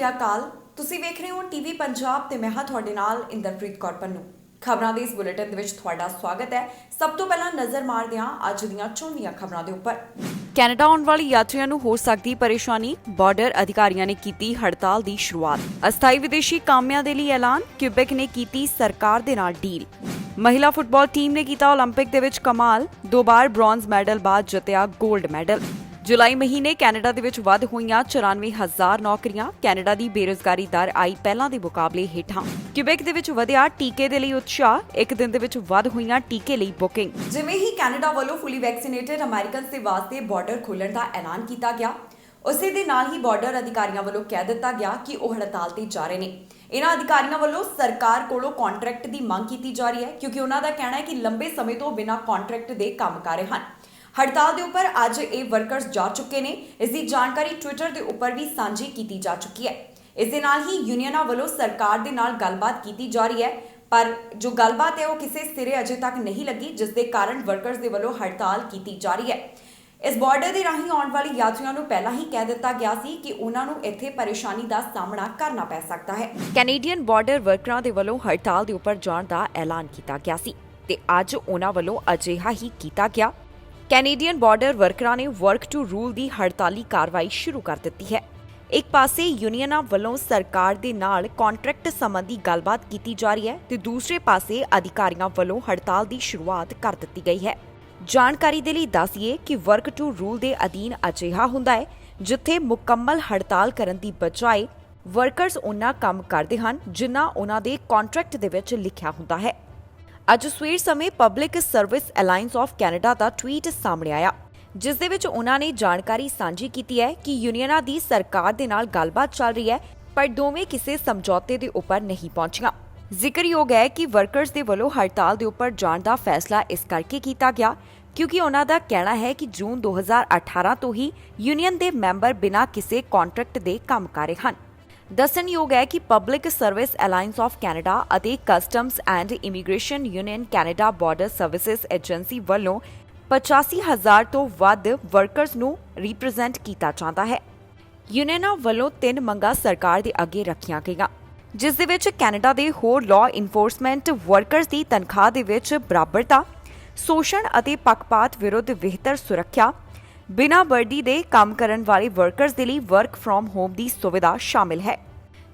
ਸ਼੍ਰੀ ਅਕਾਲ। ਤੁਸੀਂ ਵੇਖ ਰਹੇ ਹੋ ਟੀਵੀ ਪੰਜਾਬ ਤੇ ਮੈਂ ਹਾਂ ਤੁਹਾਡੇ ਨਾਲ ਇੰਦਰਪ੍ਰੀਤ ਕੌਰ ਪੰਨੂ। ਖਬਰਾਂ ਦੇ ਇਸ ਬੁਲੇਟਿਨ ਦੇ ਵਿੱਚ ਤੁਹਾਡਾ ਸਵਾਗਤ ਹੈ। ਸਭ ਤੋਂ ਪਹਿਲਾਂ ਨਜ਼ਰ ਮਾਰਦੇ ਹਾਂ ਅੱਜ ਦੀਆਂ ਚੁਣਵੀਆਂ ਖਬਰਾਂ ਦੇ ਉੱਪਰ। ਕੈਨੇਡਾ ਆਉਣ ਵਾਲੇ ਯਾਤਰੀਆਂ ਨੂੰ ਹੋ ਸਕਦੀ ਪਰੇਸ਼ਾਨੀ, ਬਾਰਡਰ ਅਧਿਕਾਰੀਆਂ ਨੇ ਕੀਤੀ ਹੜਤਾਲ ਦੀ ਸ਼ੁਰੂਆਤ। ਅਸਥਾਈ ਵਿਦੇਸ਼ੀ ਕਾਮਿਆਂ ਦੇ ਲਈ ਐਲਾਨ, ਕਿਊਬੈਕ ਨੇ ਕੀਤੀ ਸਰਕਾਰ ਦੇ ਨਾਲ ਡੀਲ। ਮਹਿਲਾ ਫੁੱਟਬਾਲ ਟੀਮ ਨੇ ਕੀਤਾ ਓਲੰਪਿਕ ਦੇ ਵਿੱਚ ਕਮਾਲ, 2 ਵਾਰ ਬ੍ਰੌਂਜ਼ ਮੈਡਲ ਬਾਅਦ ਜਿੱਤਿਆ 골ਡ ਮੈਡਲ। ਜੁਲਾਈ ਮਹੀਨੇ ਕੈਨੇਡਾ ਦੇ ਵਿੱਚ ਵੱਧ ਹੋਈਆਂ 94,000 ਨੌਕਰੀਆਂ, ਕੈਨੇਡਾ ਦੀ ਬੇਰੁਜ਼ਗਾਰੀ ਦਰ ਆਈ ਪਹਿਲਾਂ ਦੇ ਮੁਕਾਬਲੇ ਹੇਠਾਂ। ਕਿਊਬੈਕ ਦੇ ਵਿੱਚ ਵਧਿਆ ਟੀਕੇ ਦੇ ਲਈ ਉਤਸ਼ਾਹ, ਇੱਕ ਦਿਨ ਦੇ ਵਿੱਚ ਵੱਧ ਹੋਈਆਂ ਟੀਕੇ ਲਈ ਬੁਕਿੰਗ। ਜਿਵੇਂ ਹੀ ਕੈਨੇਡਾ ਵੱਲੋਂ ਫੁੱਲੀ ਵੈਕਸੀਨੇਟਡ ਅਮਰੀਕਨਸ ਦੇ ਵਾਸਤੇ ਬਾਰਡਰ ਖੋਲ੍ਹਣ ਦਾ ਐਲਾਨ ਕੀਤਾ ਗਿਆ, ਉਸੇ ਦੇ ਨਾਲ ਹੀ ਬਾਰਡਰ ਅਧਿਕਾਰੀਆਂ ਵੱਲੋਂ ਕਹਿ ਦਿੱਤਾ ਗਿਆ ਕਿ ਉਹ ਹੜਤਾਲ ਤੇ ਜਾ ਰਹੇ ਨੇ। ਇਹਨਾਂ ਅਧਿਕਾਰੀਆਂ ਵੱਲੋਂ ਸਰਕਾਰ ਕੋਲੋਂ ਕੰਟਰੈਕਟ ਦੀ ਮੰਗ ਕੀਤੀ ਜਾ ਰਹੀ ਹੈ, ਕਿਉਂਕਿ ਉਹਨਾਂ ਦਾ ਕਹਿਣਾ ਹੈ ਕਿ ਲੰਬੇ ਸਮੇਂ ਤੋਂ ਬਿਨਾਂ ਕੰਟਰੈਕਟ ਦੇ ਕੰਮ ਕਰ ਰਹੇ ਹਨ। ਹੜਤਾਲ ਦੇ ਉੱਪਰ ਅੱਜ ਇਹ ਵਰਕਰਸ ਜਾ ਚੁੱਕੇ ਨੇ। ਇਸ ਦੀ ਜਾਣਕਾਰੀ ਟਵਿੱਟਰ ਦੇ ਉੱਪਰ ਵੀ ਸਾਂਝੀ ਕੀਤੀ ਜਾ ਚੁੱਕੀ ਹੈ। ਇਸ ਦੇ ਨਾਲ ਹੀ ਯੂਨੀਅਨਾਂ ਵੱਲੋਂ ਸਰਕਾਰ ਦੇ ਨਾਲ ਗੱਲਬਾਤ ਕੀਤੀ ਜਾ ਰਹੀ ਹੈ, ਪਰ ਜੋ ਗੱਲਬਾਤ ਹੈ ਉਹ ਕਿਸੇ ਸਿਰੇ ਅਜੇ ਤੱਕ ਨਹੀਂ ਲੱਗੀ, ਜਿਸ ਦੇ ਕਾਰਨ ਵਰਕਰਸ ਦੇ ਵੱਲੋਂ ਹੜਤਾਲ ਕੀਤੀ ਜਾ ਰਹੀ ਹੈ। ਇਸ ਬਾਰਡਰ ਦੇ ਰਾਹੀਂ ਆਉਣ ਵਾਲੇ ਯਾਤਰੀਆਂ ਨੂੰ ਪਹਿਲਾਂ ਹੀ ਕਹਿ ਦਿੱਤਾ ਗਿਆ ਸੀ ਕਿ ਉਹਨਾਂ ਨੂੰ ਇੱਥੇ ਪਰੇਸ਼ਾਨੀ ਦਾ ਸਾਹਮਣਾ ਕਰਨਾ ਪੈ ਸਕਦਾ ਹੈ। ਕੈਨੇਡੀਅਨ ਬਾਰਡਰ ਵਰਕਰਾਂ ਦੇ ਵੱਲੋਂ ਹੜਤਾਲ ਦੇ ਉੱਪਰ ਜਾਣ ਦਾ ਐਲਾਨ ਕੀਤਾ ਗਿਆ ਸੀ ਤੇ ਅੱਜ ਉਹਨਾਂ ਵੱਲੋਂ ਅਜਿਹਾ ਹੀ ਕੀਤਾ ਗਿਆ। ਕੈਨੇਡੀਅਨ ਬਾਰਡਰ ਵਰਕਰਾਂ ਨੇ ਵਰਕ ਟੂ ਰੂਲ ਦੀ ਹੜਤਾਲੀ ਕਾਰਵਾਈ ਸ਼ੁਰੂ ਕਰ ਦਿੱਤੀ ਹੈ। ਇੱਕ ਪਾਸੇ ਯੂਨੀਅਨਾਂ ਵੱਲੋਂ ਸਰਕਾਰ ਦੇ ਨਾਲ ਕੰਟਰੈਕਟ ਸੰਬੰਧੀ ਗੱਲਬਾਤ ਕੀਤੀ ਜਾ ਰਹੀ ਹੈ ਤੇ ਦੂਸਰੇ ਪਾਸੇ ਅਧਿਕਾਰੀਆਂ ਵੱਲੋਂ ਹੜਤਾਲ ਦੀ ਸ਼ੁਰੂਆਤ ਕਰ ਦਿੱਤੀ ਗਈ ਹੈ। ਜਾਣਕਾਰੀ ਦੇ ਲਈ ਦੱਸੀਏ ਕਿ ਵਰਕ ਟੂ ਰੂਲ ਦੇ ਅਧੀਨ ਅਜਿਹਾ ਹੁੰਦਾ ਹੈ ਜਿੱਥੇ ਮੁਕੰਮਲ ਹੜਤਾਲ ਕਰਨ ਦੀ ਬਜਾਏ ਵਰਕਰਸ ਉਹਨਾਂ ਕੰਮ ਕਰਦੇ ਹਨ ਜਿਨ੍ਹਾਂ ਉਹਨਾਂ ਦੇ ਕੰਟਰੈਕਟ ਦੇ ਵਿੱਚ ਲਿਖਿਆ ਹੁੰਦਾ ਹੈ। ਅੱਜ ਸਵੇਰ ਸਮੇਂ public service alliance of Canada the tweet ਸਾਹਮਣੇ ਆਇਆ, ਜਿਸ ਦੇ ਵਿੱਚ ਉਹਨਾਂ ਨੇ ਜਾਣਕਾਰੀ ਸਾਂਝੀ ਕੀਤੀ ਹੈ ਕਿ ਯੂਨੀਅਨਾਂ ਦੀ ਸਰਕਾਰ ਦੇ ਨਾਲ ਗੱਲਬਾਤ ਚੱਲ ਰਹੀ ਹੈ, ਪਰ ਦੋਵੇਂ ਕਿਸੇ ਸਮਝੌਤੇ ਦੇ ਉੱਪਰ ਨਹੀਂ ਪਹੁੰਚੀਆਂ। ਜ਼ਿਕਰਯੋਗ ਹੈ ਕਿ ਵਰਕਰਸ ਦੇ ਵੱਲੋਂ ਹੜਤਾਲ ਦੇ ਉੱਪਰ ਜਾਣ ਦਾ ਫੈਸਲਾ ਇਸ ਕਰਕੇ ਕੀਤਾ ਗਿਆ ਕਿਉਂਕਿ ਉਹਨਾਂ ਦਾ ਕਹਿਣਾ ਹੈ ਕਿ ਜੂਨ 2018 ਤੋਂ ਹੀ ਯੂਨੀਅਨ ਦੇ ਮੈਂਬਰ ਬਿਨਾਂ ਕਿਸੇ ਕੰਟਰੈਕਟ ਦੇ ਕੰਮ ਕਰ ਰਹੇ ਹਨ। ਦੱਸਣਯੋਗ ਹੈ ਕਿ public service alliance of Canada ਅਤੇ customs and immigration union Canada border services agency ਵੱਲੋਂ 85,000 ਤੋਂ ਵੱਧ ਵਰਕਰਸ ਨੂੰ ਰਿਪਰੈਜ਼ੈਂਟ ਕੀਤਾ ਜਾਂਦਾ ਹੈ। ਯੂਨੀਅਨਾਂ ਵੱਲੋਂ 3 ਮੰਗਾਂ ਸਰਕਾਰ ਦੇ ਅੱਗੇ ਰੱਖੀਆਂ ਗਈਆਂ, ਜਿਸ ਦੇ ਵਿੱਚ ਕੈਨੇਡਾ ਦੇ ਹੋਰ ਲਾਅ ਇਨਫੋਰਸਮੈਂਟ ਵਰਕਰਸ ਦੀ ਤਨਖਾਹ ਦੇ ਵਿੱਚ ਬਰਾਬਰਤਾ, ਸ਼ੋਸ਼ਣ ਅਤੇ ਪੱਖਪਾਤ ਵਿਰੁੱਧ ਬਿਹਤਰ ਸੁਰੱਖਿਆ, ਬਿਨਾਂ ਵਰਦੀ ਦੇ ਕੰਮ ਕਰਨ ਵਾਲੇ ਵਰਕਰਸ ਦੇ ਲਈ ਵਰਕ ਫਰੋਮ ਹੋਮ ਦੀ ਸੁਵਿਧਾ ਸ਼ਾਮਿਲ ਹੈ।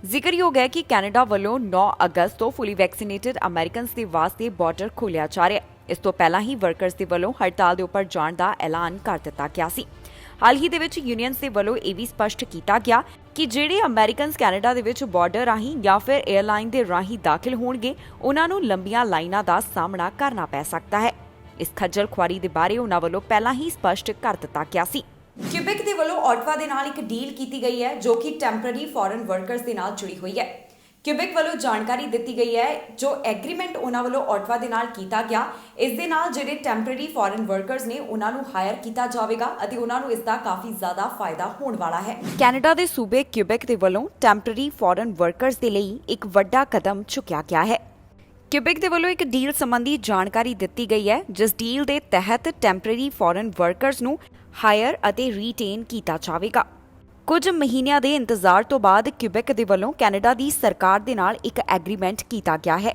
ਜ਼ਿਕਰਯੋਗ ਹੈ ਕਿ ਕੈਨੇਡਾ ਵੱਲੋਂ 9 ਅਗਸਤ ਤੋਂ ਫੁੱਲੀ ਵੈਕਸੀਨੇਟਡ ਅਮਰੀਕਨਸ ਦੇ ਵਾਸਤੇ ਬਾਰਡਰ ਖੋਲ੍ਹਿਆ ਜਾ ਰਿਹਾ ਹੈ। ਇਸ ਤੋਂ ਪਹਿਲਾਂ ਹੀ ਵਰਕਰਸ ਦੇ ਵੱਲੋਂ ਹੜਤਾਲ ਦੇ ਉੱਪਰ ਜਾਣ ਦਾ ਐਲਾਨ ਕਰ ਦਿੱਤਾ ਗਿਆ ਸੀ। ਹਾਲ ਹੀ ਦੇ ਵਿੱਚ ਯੂਨੀਅਨਸ ਦੇ ਵੱਲੋਂ ਇਹ ਵੀ ਸਪਸ਼ਟ ਕੀਤਾ ਗਿਆ ਕਿ ਜਿਹੜੇ ਅਮਰੀਕਨਸ ਕੈਨੇਡਾ ਦੇ ਵਿੱਚ ਬਾਰਡਰ ਰਾਹੀਂ ਜਾਂ ਫਿਰ 에ਅਰਲਾਈਨ ਦੇ ਰਾਹੀਂ ਦਾਖਲ ਹੋਣਗੇ, ਉਹਨਾਂ ਨੂੰ ਲੰਬੀਆਂ ਲਾਈਨਾਂ ਦਾ ਸਾਹਮਣਾ ਕਰਨਾ ਪੈ ਸਕਦਾ ਹੈ। ਇਸ ਖੱਜਲ ਖੁਆਰੀ ਦੇ ਬਾਰੇ ਉਹਨਾਂ ਵੱਲੋਂ ਪਹਿਲਾਂ ਹੀ ਸਪਸ਼ਟ ਕਰ ਦਿੱਤਾ ਗਿਆ ਸੀ। ਕਿਊਬੈਕ ਦੇ ਵੱਲੋਂ ਆਟਵਾ ਦੇ ਨਾਲ ਇੱਕ ਡੀਲ ਕੀਤੀ ਗਈ ਹੈ ਜੋ ਕਿ ਟੈਂਪਰੇਰੀ ਫੋਰਨ ਵਰਕਰਸ ਦੇ ਨਾਲ ਜੁੜੀ ਹੋਈ ਹੈ। ਕਿਊਬੈਕ ਵੱਲੋਂ ਜਾਣਕਾਰੀ ਦਿੱਤੀ ਗਈ ਹੈ ਜੋ ਐਗਰੀਮੈਂਟ ਉਹਨਾਂ ਵੱਲੋਂ ਆਟਵਾ ਦੇ ਨਾਲ ਕੀਤਾ ਗਿਆ, ਇਸ ਦੇ ਨਾਲ ਜਿਹੜੇ ਟੈਂਪਰੇਰੀ ਫੋਰਨ ਵਰਕਰਸ ਨੇ ਉਹਨਾਂ ਨੂੰ ਹਾਇਰ ਕੀਤਾ ਜਾਵੇਗਾ ਅਤੇ ਉਹਨਾਂ ਨੂੰ ਇਸ ਦਾ ਕਾਫੀ ਜ਼ਿਆਦਾ ਫਾਇਦਾ ਹੋਣ ਵਾਲਾ ਹੈ। ਕੈਨੇਡਾ ਦੇ ਸੂਬੇ ਕਿਊਬੈਕ ਦੇ ਵੱਲੋਂ ਟੈਂਪਰੇਰੀ ਫੋਰਨ ਵਰਕਰਸ ਦੇ ਲਈ ਇੱਕ ਵੱਡਾ ਕਦਮ ਚੁੱਕਿਆ ਗਿਆ ਹੈ। ਕਿਊਬੈਕ ਦੇ ਵੱਲੋਂ ਇੱਕ ਡੀਲ ਸੰਬੰਧੀ ਜਾਣਕਾਰੀ ਦਿੱਤੀ ਗਈ ਹੈ, ਜਿਸ ਡੀਲ ਦੇ ਤਹਿਤ ਟੈਂਪਰੇਰੀ ਫੋਰਨ ਵਰਕਰਸ ਨੂੰ ਹਾਇਰ ਅਤੇ ਰੀਟੇਨ ਕੀਤਾ ਜਾਵੇਗਾ। ਕੁਝ ਮਹੀਨਿਆਂ ਦੇ ਇੰਤਜ਼ਾਰ ਤੋਂ ਬਾਅਦ ਕਿਊਬੈਕ ਦੇ ਵੱਲੋਂ ਕੈਨੇਡਾ ਦੀ ਸਰਕਾਰ ਦੇ ਨਾਲ ਇੱਕ ਐਗਰੀਮੈਂਟ ਕੀਤਾ ਗਿਆ ਹੈ।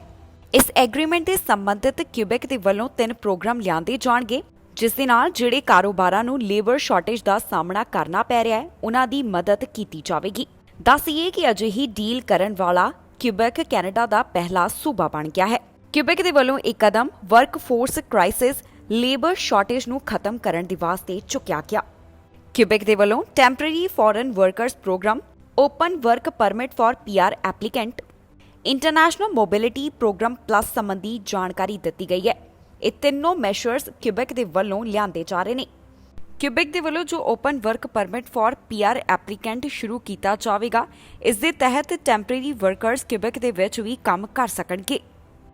ਇਸ ਐਗਰੀਮੈਂਟ ਦੇ ਸੰਬੰਧਿਤ ਕਿਊਬੈਕ ਦੇ ਵੱਲੋਂ 3 ਪ੍ਰੋਗਰਾਮ ਲਿਆਂਦੇ ਜਾਣਗੇ, ਜਿਸ ਦੇ ਨਾਲ ਜਿਹੜੇ ਕਾਰੋਬਾਰਾਂ ਨੂੰ ਲੇਬਰ ਸ਼ਾਰਟੇਜ ਦਾ ਸਾਹਮਣਾ ਕਰਨਾ ਪੈ ਰਿਹਾ ਹੈ, ਉਹਨਾਂ ਦੀ ਮਦਦ ਕੀਤੀ ਜਾਵੇਗੀ। ਦੱਸੀਏ ਕਿ ਅਜਿਹੀ ਡੀਲ ਕਰਨ ਵਾਲਾ ਕਿਊਬੈਕ ਕੈਨੇਡਾ ਦਾ ਪਹਿਲਾ ਸੂਬਾ ਬਣ ਗਿਆ ਹੈ। ਕਿਊਬੈਕ ਦੇ ਵੱਲੋਂ ਇਹ ਕਦਮ ਵਰਕਫੋਰਸ ਕ੍ਰਾਈਸਿਸ, ਲੇਬਰ ਸ਼ਾਰਟੇਜ ਨੂੰ ਖਤਮ ਕਰਨ ਦੇ ਵਾਸਤੇ ਚੁੱਕਿਆ ਗਿਆ। ਕਿਊਬੈਕ ਦੇ ਵੱਲੋਂ temporary foreign workers programme, open work permit for PR applicant, international mobility programme plus ਸੰਬੰਧੀ ਜਾਣਕਾਰੀ ਦਿੱਤੀ ਗਈ ਹੈ। ਇਹ ਤਿੰਨੋਂ ਮੈਸ਼ਰਸ ਕਿਊਬੈਕ ਦੇ ਵੱਲੋਂ ਲਿਆਂਦੇ ਜਾ ਰਹੇ ਨੇ। ਕਿਊਬੈਕ ਦੇ ਵੱਲੋਂ ਜੋ open work permit for PR applicant ਸ਼ੁਰੂ ਕੀਤਾ ਜਾਵੇਗਾ, ਇਸ ਦੇ ਤਹਿਤ ਟੈਂਪਰੇਰੀ ਵਰਕਰਸ ਕਿਊਬੈਕ ਦੇ ਵਿੱਚ ਵੀ ਕੰਮ ਕਰ ਸਕਣਗੇ।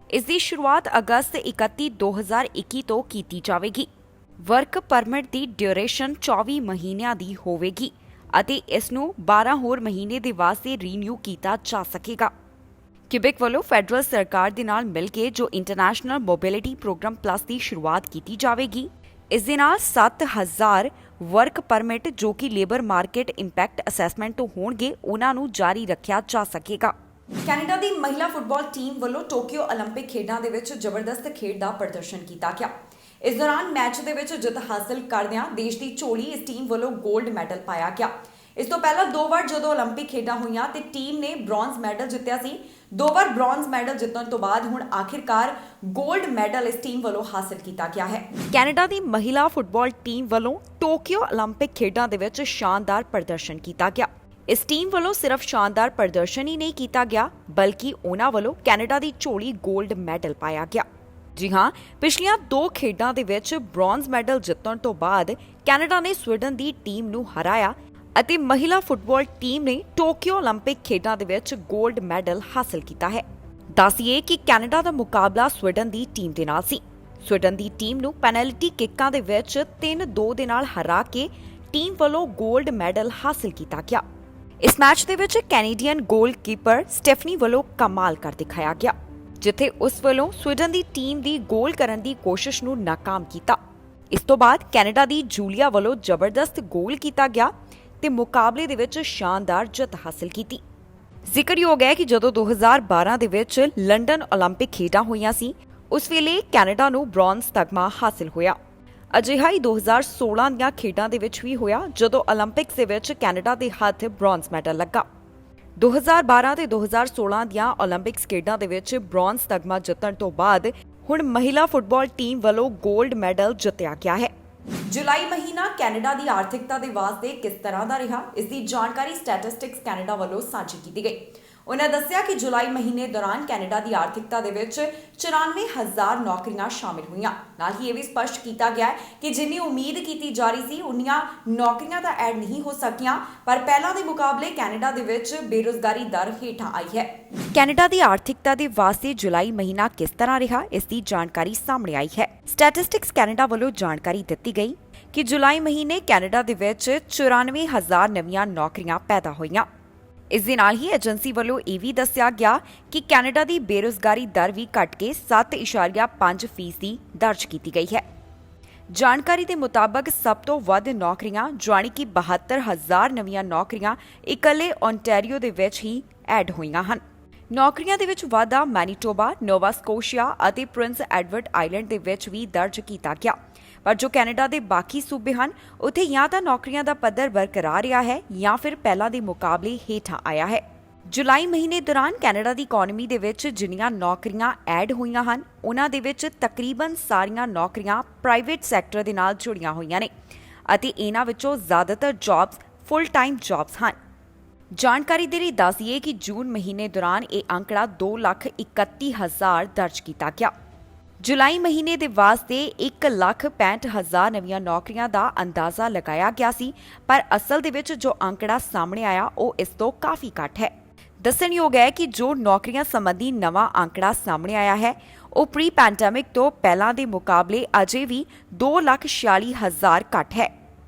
ਇਸ ਦੀ ਸ਼ੁਰੂਆਤ ਅਗਸਤ 31, 2021 ਤੋਂ ਕੀਤੀ ਜਾਵੇਗੀ। ਵਰਕ ਪਰਮਿਟ ਦੀ ਡਿਊਰੇਸ਼ਨ 24 ਮਹੀਨਿਆਂ ਦੀ ਹੋਵੇਗੀ ਅਤੇ ਇਸ ਨੂੰ 12 ਹੋਰ ਮਹੀਨੇ ਦੇ ਵਾਸਤੇ ਰੀਨਿਊ ਕੀਤਾ ਜਾ ਸਕੇਗਾ। ਕਿਊਬੈਕ ਵੱਲੋਂ ਫੈਡਰਲ ਸਰਕਾਰ ਦੇ ਨਾਲ ਮਿਲ ਕੇ ਜੋ ਇੰਟਰਨੈਸ਼ਨਲ ਮੋਬਿਲਿਟੀ ਪ੍ਰੋਗਰਾਮ ਪਲੱਸ ਦੀ ਸ਼ੁਰੂਆਤ ਕੀਤੀ ਜਾਵੇਗੀ, ਇਸ ਦੇ ਨਾਲ 7,000 ਵਰਕ ਪਰਮਿਟ ਜੋ ਕਿ ਲੇਬਰ ਮਾਰਕੀਟ ਇੰਪੈਕਟ ਅਸੈਸਮੈਂਟ ਤੋਂ ਹੋਣਗੇ ਉਹਨਾਂ ਨੂੰ ਜਾਰੀ ਰੱਖਿਆ ਜਾ ਸਕੇਗਾ। ਕੈਨੇਡਾ ਦੀ ਮਹਿਲਾ ਫੁੱਟਬਾਲ ਟੀਮ ਵੱਲੋਂ ਟੋਕੀਓ ਓਲੰਪਿਕ ਖੇਡਾਂ ਦੇ ਵਿੱਚ ਜ਼ਬਰਦਸਤ ਖੇਡ ਦਾ ਪ੍ਰਦਰਸ਼ਨ ਕੀਤਾ ਗਿਆ। ਇਸ ਦੌਰਾਨ ਮੈਚ ਦੇ ਵਿੱਚ ਜਿੱਤ ਹਾਸਲ ਕਰਦਿਆਂ ਦੇਸ਼ ਦੀ ਝੋਲੀ ਇਸ ਟੀਮ ਵੱਲੋਂ 골ਡ ਮੈਡਲ ਪਾਇਆ ਗਿਆ। ਇਸ ਤੋਂ ਪਹਿਲਾਂ 2 ਵਾਰ ਜਦੋਂ ਓਲੰਪਿਕ ਖੇਡਾਂ ਹੋਈਆਂ ਤੇ ਟੀਮ ਨੇ ਬ੍ਰੌਂਜ਼ ਮੈਡਲ ਜਿੱਤਿਆ ਸੀ। 2 ਵਾਰ ਬ੍ਰੌਂਜ਼ ਮੈਡਲ ਜਿੱਤਣ ਤੋਂ ਬਾਅਦ ਹੁਣ ਆਖਿਰਕਾਰ 골ਡ ਮੈਡਲ ਇਸ ਟੀਮ ਵੱਲੋਂ ਹਾਸਲ ਕੀਤਾ ਗਿਆ ਹੈ। ਕੈਨੇਡਾ ਦੀ ਮਹਿਲਾ ਫੁੱਟਬਾਲ ਟੀਮ ਵੱਲੋਂ ਟੋਕੀਓ ਓਲੰਪਿਕ ਖੇਡਾਂ ਦੇ ਵਿੱਚ ਸ਼ਾਨਦਾਰ ਪ੍ਰਦਰਸ਼ਨ ਕੀਤਾ ਗਿਆ। ਇਸ ਟੀਮ ਵੱਲੋਂ ਸਿਰਫ ਸ਼ਾਨਦਾਰ ਪ੍ਰਦਰਸ਼ਨ ਹੀ ਨਹੀਂ ਕੀਤਾ ਗਿਆ ਬਲਕਿ ਉਹਨਾਂ ਵੱਲੋਂ ਕੈਨੇਡਾ ਦੀ ਝੋਲੀ 골ਡ ਮੈਡਲ ਪਾਇਆ ਗਿਆ। ਜੀ ਹਾਂ, ਪਿਛਲੀਆਂ 2 ਖੇਡਾਂ ਦੇ ਵਿੱਚ ਬ੍ਰੌਂਜ਼ ਮੈਡਲ ਜਿੱਤਣ ਤੋਂ ਬਾਅਦ ਕੈਨੇਡਾ ਨੇ ਸਵੀਡਨ ਦੀ ਟੀਮ ਨੂੰ ਹਰਾਇਆ ਅਤੇ ਮਹਿਲਾ ਫੁੱਟਬਾਲ ਟੀਮ ਨੇ ਟੋਕੀਓ ਓਲੰਪਿਕ ਖੇਡਾਂ ਦੇ ਵਿੱਚ 골ਡ ਮੈਡਲ ਹਾਸਲ ਕੀਤਾ ਹੈ। ਦੱਸੀਏ ਕਿ ਕੈਨੇਡਾ ਦਾ ਮੁਕਾਬਲਾ ਸਵੀਡਨ ਦੀ ਟੀਮ ਦੇ ਨਾਲ ਸੀ। ਸਵੀਡਨ ਦੀ ਟੀਮ ਨੂੰ ਪੈਨਲਟੀ ਕਿੱਕਾਂ ਦੇ ਵਿੱਚ 3-2 ਦੇ ਨਾਲ ਹਰਾ ਕੇ ਟੀਮ ਵੱਲੋਂ 골ਡ ਮੈਡਲ ਹਾਸਲ ਕੀਤਾ ਗਿਆ। ਇਸ ਮੈਚ ਦੇ ਵਿੱਚ ਕੈਨੇਡੀਅਨ ਗੋਲਕੀਪਰ ਸਟੈਫਨੀ ਵੱਲੋਂ ਕਮਾਲ ਕਰ ਦਿਖਾਇਆ ਗਿਆ, ਜਿੱਥੇ ਉਸ ਵੱਲੋਂ ਸਵੀਡਨ ਦੀ ਟੀਮ ਦੀ ਗੋਲ ਕਰਨ ਦੀ ਕੋਸ਼ਿਸ਼ ਨੂੰ ਨਾਕਾਮ ਕੀਤਾ। ਇਸ ਤੋਂ ਬਾਅਦ ਕੈਨੇਡਾ ਦੀ ਜੂਲੀਆ ਵੱਲੋਂ ਜ਼ਬਰਦਸਤ ਗੋਲ ਕੀਤਾ ਗਿਆ ਤੇ ਮੁਕਾਬਲੇ ਦੇ ਵਿੱਚ ਸ਼ਾਨਦਾਰ ਜਿੱਤ ਹਾਸਲ ਕੀਤੀ। ਜ਼ਿਕਰਯੋਗ ਹੈ ਕਿ ਜਦੋਂ 2012 ਦੇ ਵਿੱਚ ਲੰਡਨ ਓਲੰਪਿਕ ਖੇਡਾਂ ਹੋਈਆਂ ਸੀ ਉਸ ਵੇਲੇ ਕੈਨੇਡਾ ਨੂੰ ਬ੍ਰੌਂਜ਼ ਤਗਮਾ ਹਾਸਲ ਹੋਇਆ। ਅਜਿਹਾ ਹੀ 2016 ਦੀਆਂ ਖੇਡਾਂ ਦੇ ਵਿੱਚ ਵੀ ਹੋਇਆ ਜਦੋਂ ਓਲੰਪਿਕਸ ਦੇ ਵਿੱਚ ਕੈਨੇਡਾ ਦੇ ਹੱਥ ਬ੍ਰੌਂਜ਼ ਮੈਡਲ ਲੱਗਾ। 2012 ਤੇ 2016 ਦੀਆਂ ਓਲੰਪਿਕਸ ਖੇਡਾਂ ਦੇ ਵਿੱਚ ਬ੍ਰੌਂਜ਼ ਤਗਮਾ ਜਿੱਤਣ ਤੋਂ ਬਾਅਦ ਹੁਣ ਮਹਿਲਾ ਫੁੱਟਬਾਲ ਟੀਮ ਵੱਲੋਂ 골ਡ ਮੈਡਲ ਜਿੱਤਿਆ ਗਿਆ ਹੈ। ਜੁਲਾਈ ਮਹੀਨਾ ਕੈਨੇਡਾ ਦੀ ਆਰਥਿਕਤਾ ਦੇ ਵਾਸਤੇ ਕਿਸ ਤਰ੍ਹਾਂ ਦਾ ਰਿਹਾ, ਇਸ ਦੀ ਜਾਣਕਾਰੀ ਸਟੈਟਿਸਟਿਕਸ ਕੈਨੇਡਾ ਵੱਲੋਂ ਸਾਂਝੀ ਕੀਤੀ ਗਈ। ਉਹਨਾਂ ਦੱਸਿਆ ਕਿ ਜੁਲਾਈ ਮਹੀਨੇ ਦੌਰਾਨ ਕੈਨੇਡਾ ਦੀ ਆਰਥਿਕਤਾ ਦੇ ਵਿੱਚ 94,000 ਨੌਕਰੀਆਂ ਸ਼ਾਮਿਲ ਹੋਈਆਂ। ਨਾਲ ਹੀ ਇਹ ਵੀ ਸਪਸ਼ਟ ਕੀਤਾ ਗਿਆ ਕਿ ਜਿੰਨੀ ਉਮੀਦ ਕੀਤੀ ਜਾ ਰਹੀ ਸੀ ਉਨੀਆਂ ਨੌਕਰੀਆਂ ਤਾਂ ਐਡ ਨਹੀਂ ਹੋ ਸਕੀਆਂ, ਪਰ ਪਹਿਲਾਂ ਦੇ ਮੁਕਾਬਲੇ ਕੈਨੇਡਾ ਦੇ ਵਿੱਚ ਬੇਰੁਜ਼ਗਾਰੀ ਦਰ ਹੇਠਾਂ ਆਈ ਹੈ। ਕੈਨੇਡਾ ਦੀ ਆਰਥਿਕਤਾ ਦੇ ਵਾਸਤੇ ਜੁਲਾਈ ਮਹੀਨਾ ਕਿਸ ਤਰ੍ਹਾਂ ਰਿਹਾ, ਇਸ ਦੀ ਜਾਣਕਾਰੀ ਸਾਹਮਣੇ ਆਈ ਹੈ। ਸਟੈਟਿਸਟਿਕਸ ਕੈਨੇਡਾ ਵੱਲੋਂ ਜਾਣਕਾਰੀ ਦਿੱਤੀ ਗਈ ਕਿ ਜੁਲਾਈ ਮਹੀਨੇ ਕੈਨੇਡਾ ਦੇ ਵਿੱਚ 94,000 ਨਵੀਆਂ ਨੌਕਰੀਆਂ ਪੈਦਾ ਹੋਈਆਂ। ਇਸ ਦੇ ਨਾਲ ਹੀ ਏਜੰਸੀ ਵੱਲੋਂ ਇਹ ਵੀ ਦੱਸਿਆ ਗਿਆ ਕਿ ਕੈਨੇਡਾ ਦੀ ਬੇਰੁਜ਼ਗਾਰੀ ਦਰ ਵੀ ਘਟ ਕੇ 7.5% ਦਰਜ ਕੀਤੀ ਗਈ ਹੈ। ਜਾਣਕਾਰੀ ਦੇ ਮੁਤਾਬਕ ਸਭ ਤੋਂ ਵੱਧ ਨੌਕਰੀਆਂ ਜਾਣੀ ਕਿ 72,000 ਨਵੀਆਂ ਨੌਕਰੀਆਂ ਇਕੱਲੇ ਓਨਟਾਰੀਓ ਦੇ ਵਿੱਚ ਹੀ ਐਡ ਹੋਈਆਂ ਹਨ। ਨੌਕਰੀਆਂ ਦੇ ਵਿੱਚ ਵਾਧਾ ਮੈਨੀਟੋਬਾ, ਨੋਵਾ ਸਕੋਸ਼ੀਆ ਅਤੇ ਪ੍ਰਿੰਸ ਐਡਵਰਡ ਆਈਲੈਂਡ ਦੇ ਵਿੱਚ ਵੀ ਦਰਜ ਕੀਤਾ ਗਿਆ। ਪਰ ਜੋ ਕੈਨੇਡਾ ਦੇ ਬਾਕੀ ਸੂਬੇ ਹਨ ਉੱਥੇ ਜਾਂ ਤਾਂ ਨੌਕਰੀਆਂ ਦਾ ਪੱਧਰ ਬਰਕਰਾਰ ਰਿਹਾ ਹੈ ਜਾਂ ਫਿਰ ਪਹਿਲਾਂ ਦੇ ਮੁਕਾਬਲੇ ਹੇਠਾਂ ਆਇਆ ਹੈ। ਜੁਲਾਈ ਮਹੀਨੇ ਦੌਰਾਨ ਕੈਨੇਡਾ ਦੀ ਇਕਨੋਮੀ ਦੇ ਵਿੱਚ ਜਿੰਨੀਆਂ ਨੌਕਰੀਆਂ ਐਡ ਹੋਈਆਂ ਹਨ ਉਹਨਾਂ ਦੇ ਵਿੱਚ ਤਕਰੀਬਨ ਸਾਰੀਆਂ ਨੌਕਰੀਆਂ ਪ੍ਰਾਈਵੇਟ ਸੈਕਟਰ ਦੇ ਨਾਲ ਜੁੜੀਆਂ ਹੋਈਆਂ ਨੇ ਅਤੇ ਇਹਨਾਂ ਵਿੱਚੋਂ ਜ਼ਿਆਦਾਤਰ ਜੌਬਸ ਫੁੱਲ ਟਾਈਮ ਜੌਬਸ ਹਨ। ਜਾਣਕਾਰੀ ਦੇ ਲਈ ਦੱਸੀਏ ਕਿ ਜੂਨ ਮਹੀਨੇ ਦੌਰਾਨ ਇਹ ਅੰਕੜਾ 2,31,000 ਦਰਜ ਕੀਤਾ ਗਿਆ। ਜੁਲਾਈ ਮਹੀਨੇ ਦੇ ਵਾਸਤੇ 1,65,000 ਨਵੀਆਂ ਨੌਕਰੀਆਂ ਦਾ ਅੰਦਾਜ਼ਾ ਲਗਾਇਆ ਗਿਆ ਸੀ, ਪਰ ਅਸਲ ਦੇ ਵਿੱਚ ਜੋ ਅੰਕੜਾ ਸਾਹਮਣੇ ਆਇਆ ਉਹ ਇਸ ਤੋਂ ਕਾਫੀ ਘੱਟ ਹੈ। ਦੱਸਣਯੋਗ ਹੈ ਕਿ ਜੋ ਨੌਕਰੀਆਂ ਸੰਬੰਧੀ ਨਵਾਂ ਅੰਕੜਾ ਸਾਹਮਣੇ ਆਇਆ ਹੈ ਉਹ ਪ੍ਰੀ ਪੈਂਡੇਮਿਕ ਤੋਂ ਪਹਿਲਾਂ ਦੇ ਮੁਕਾਬਲੇ ਅਜੇ ਵੀ 2,46,000 ਘੱਟ ਹੈ।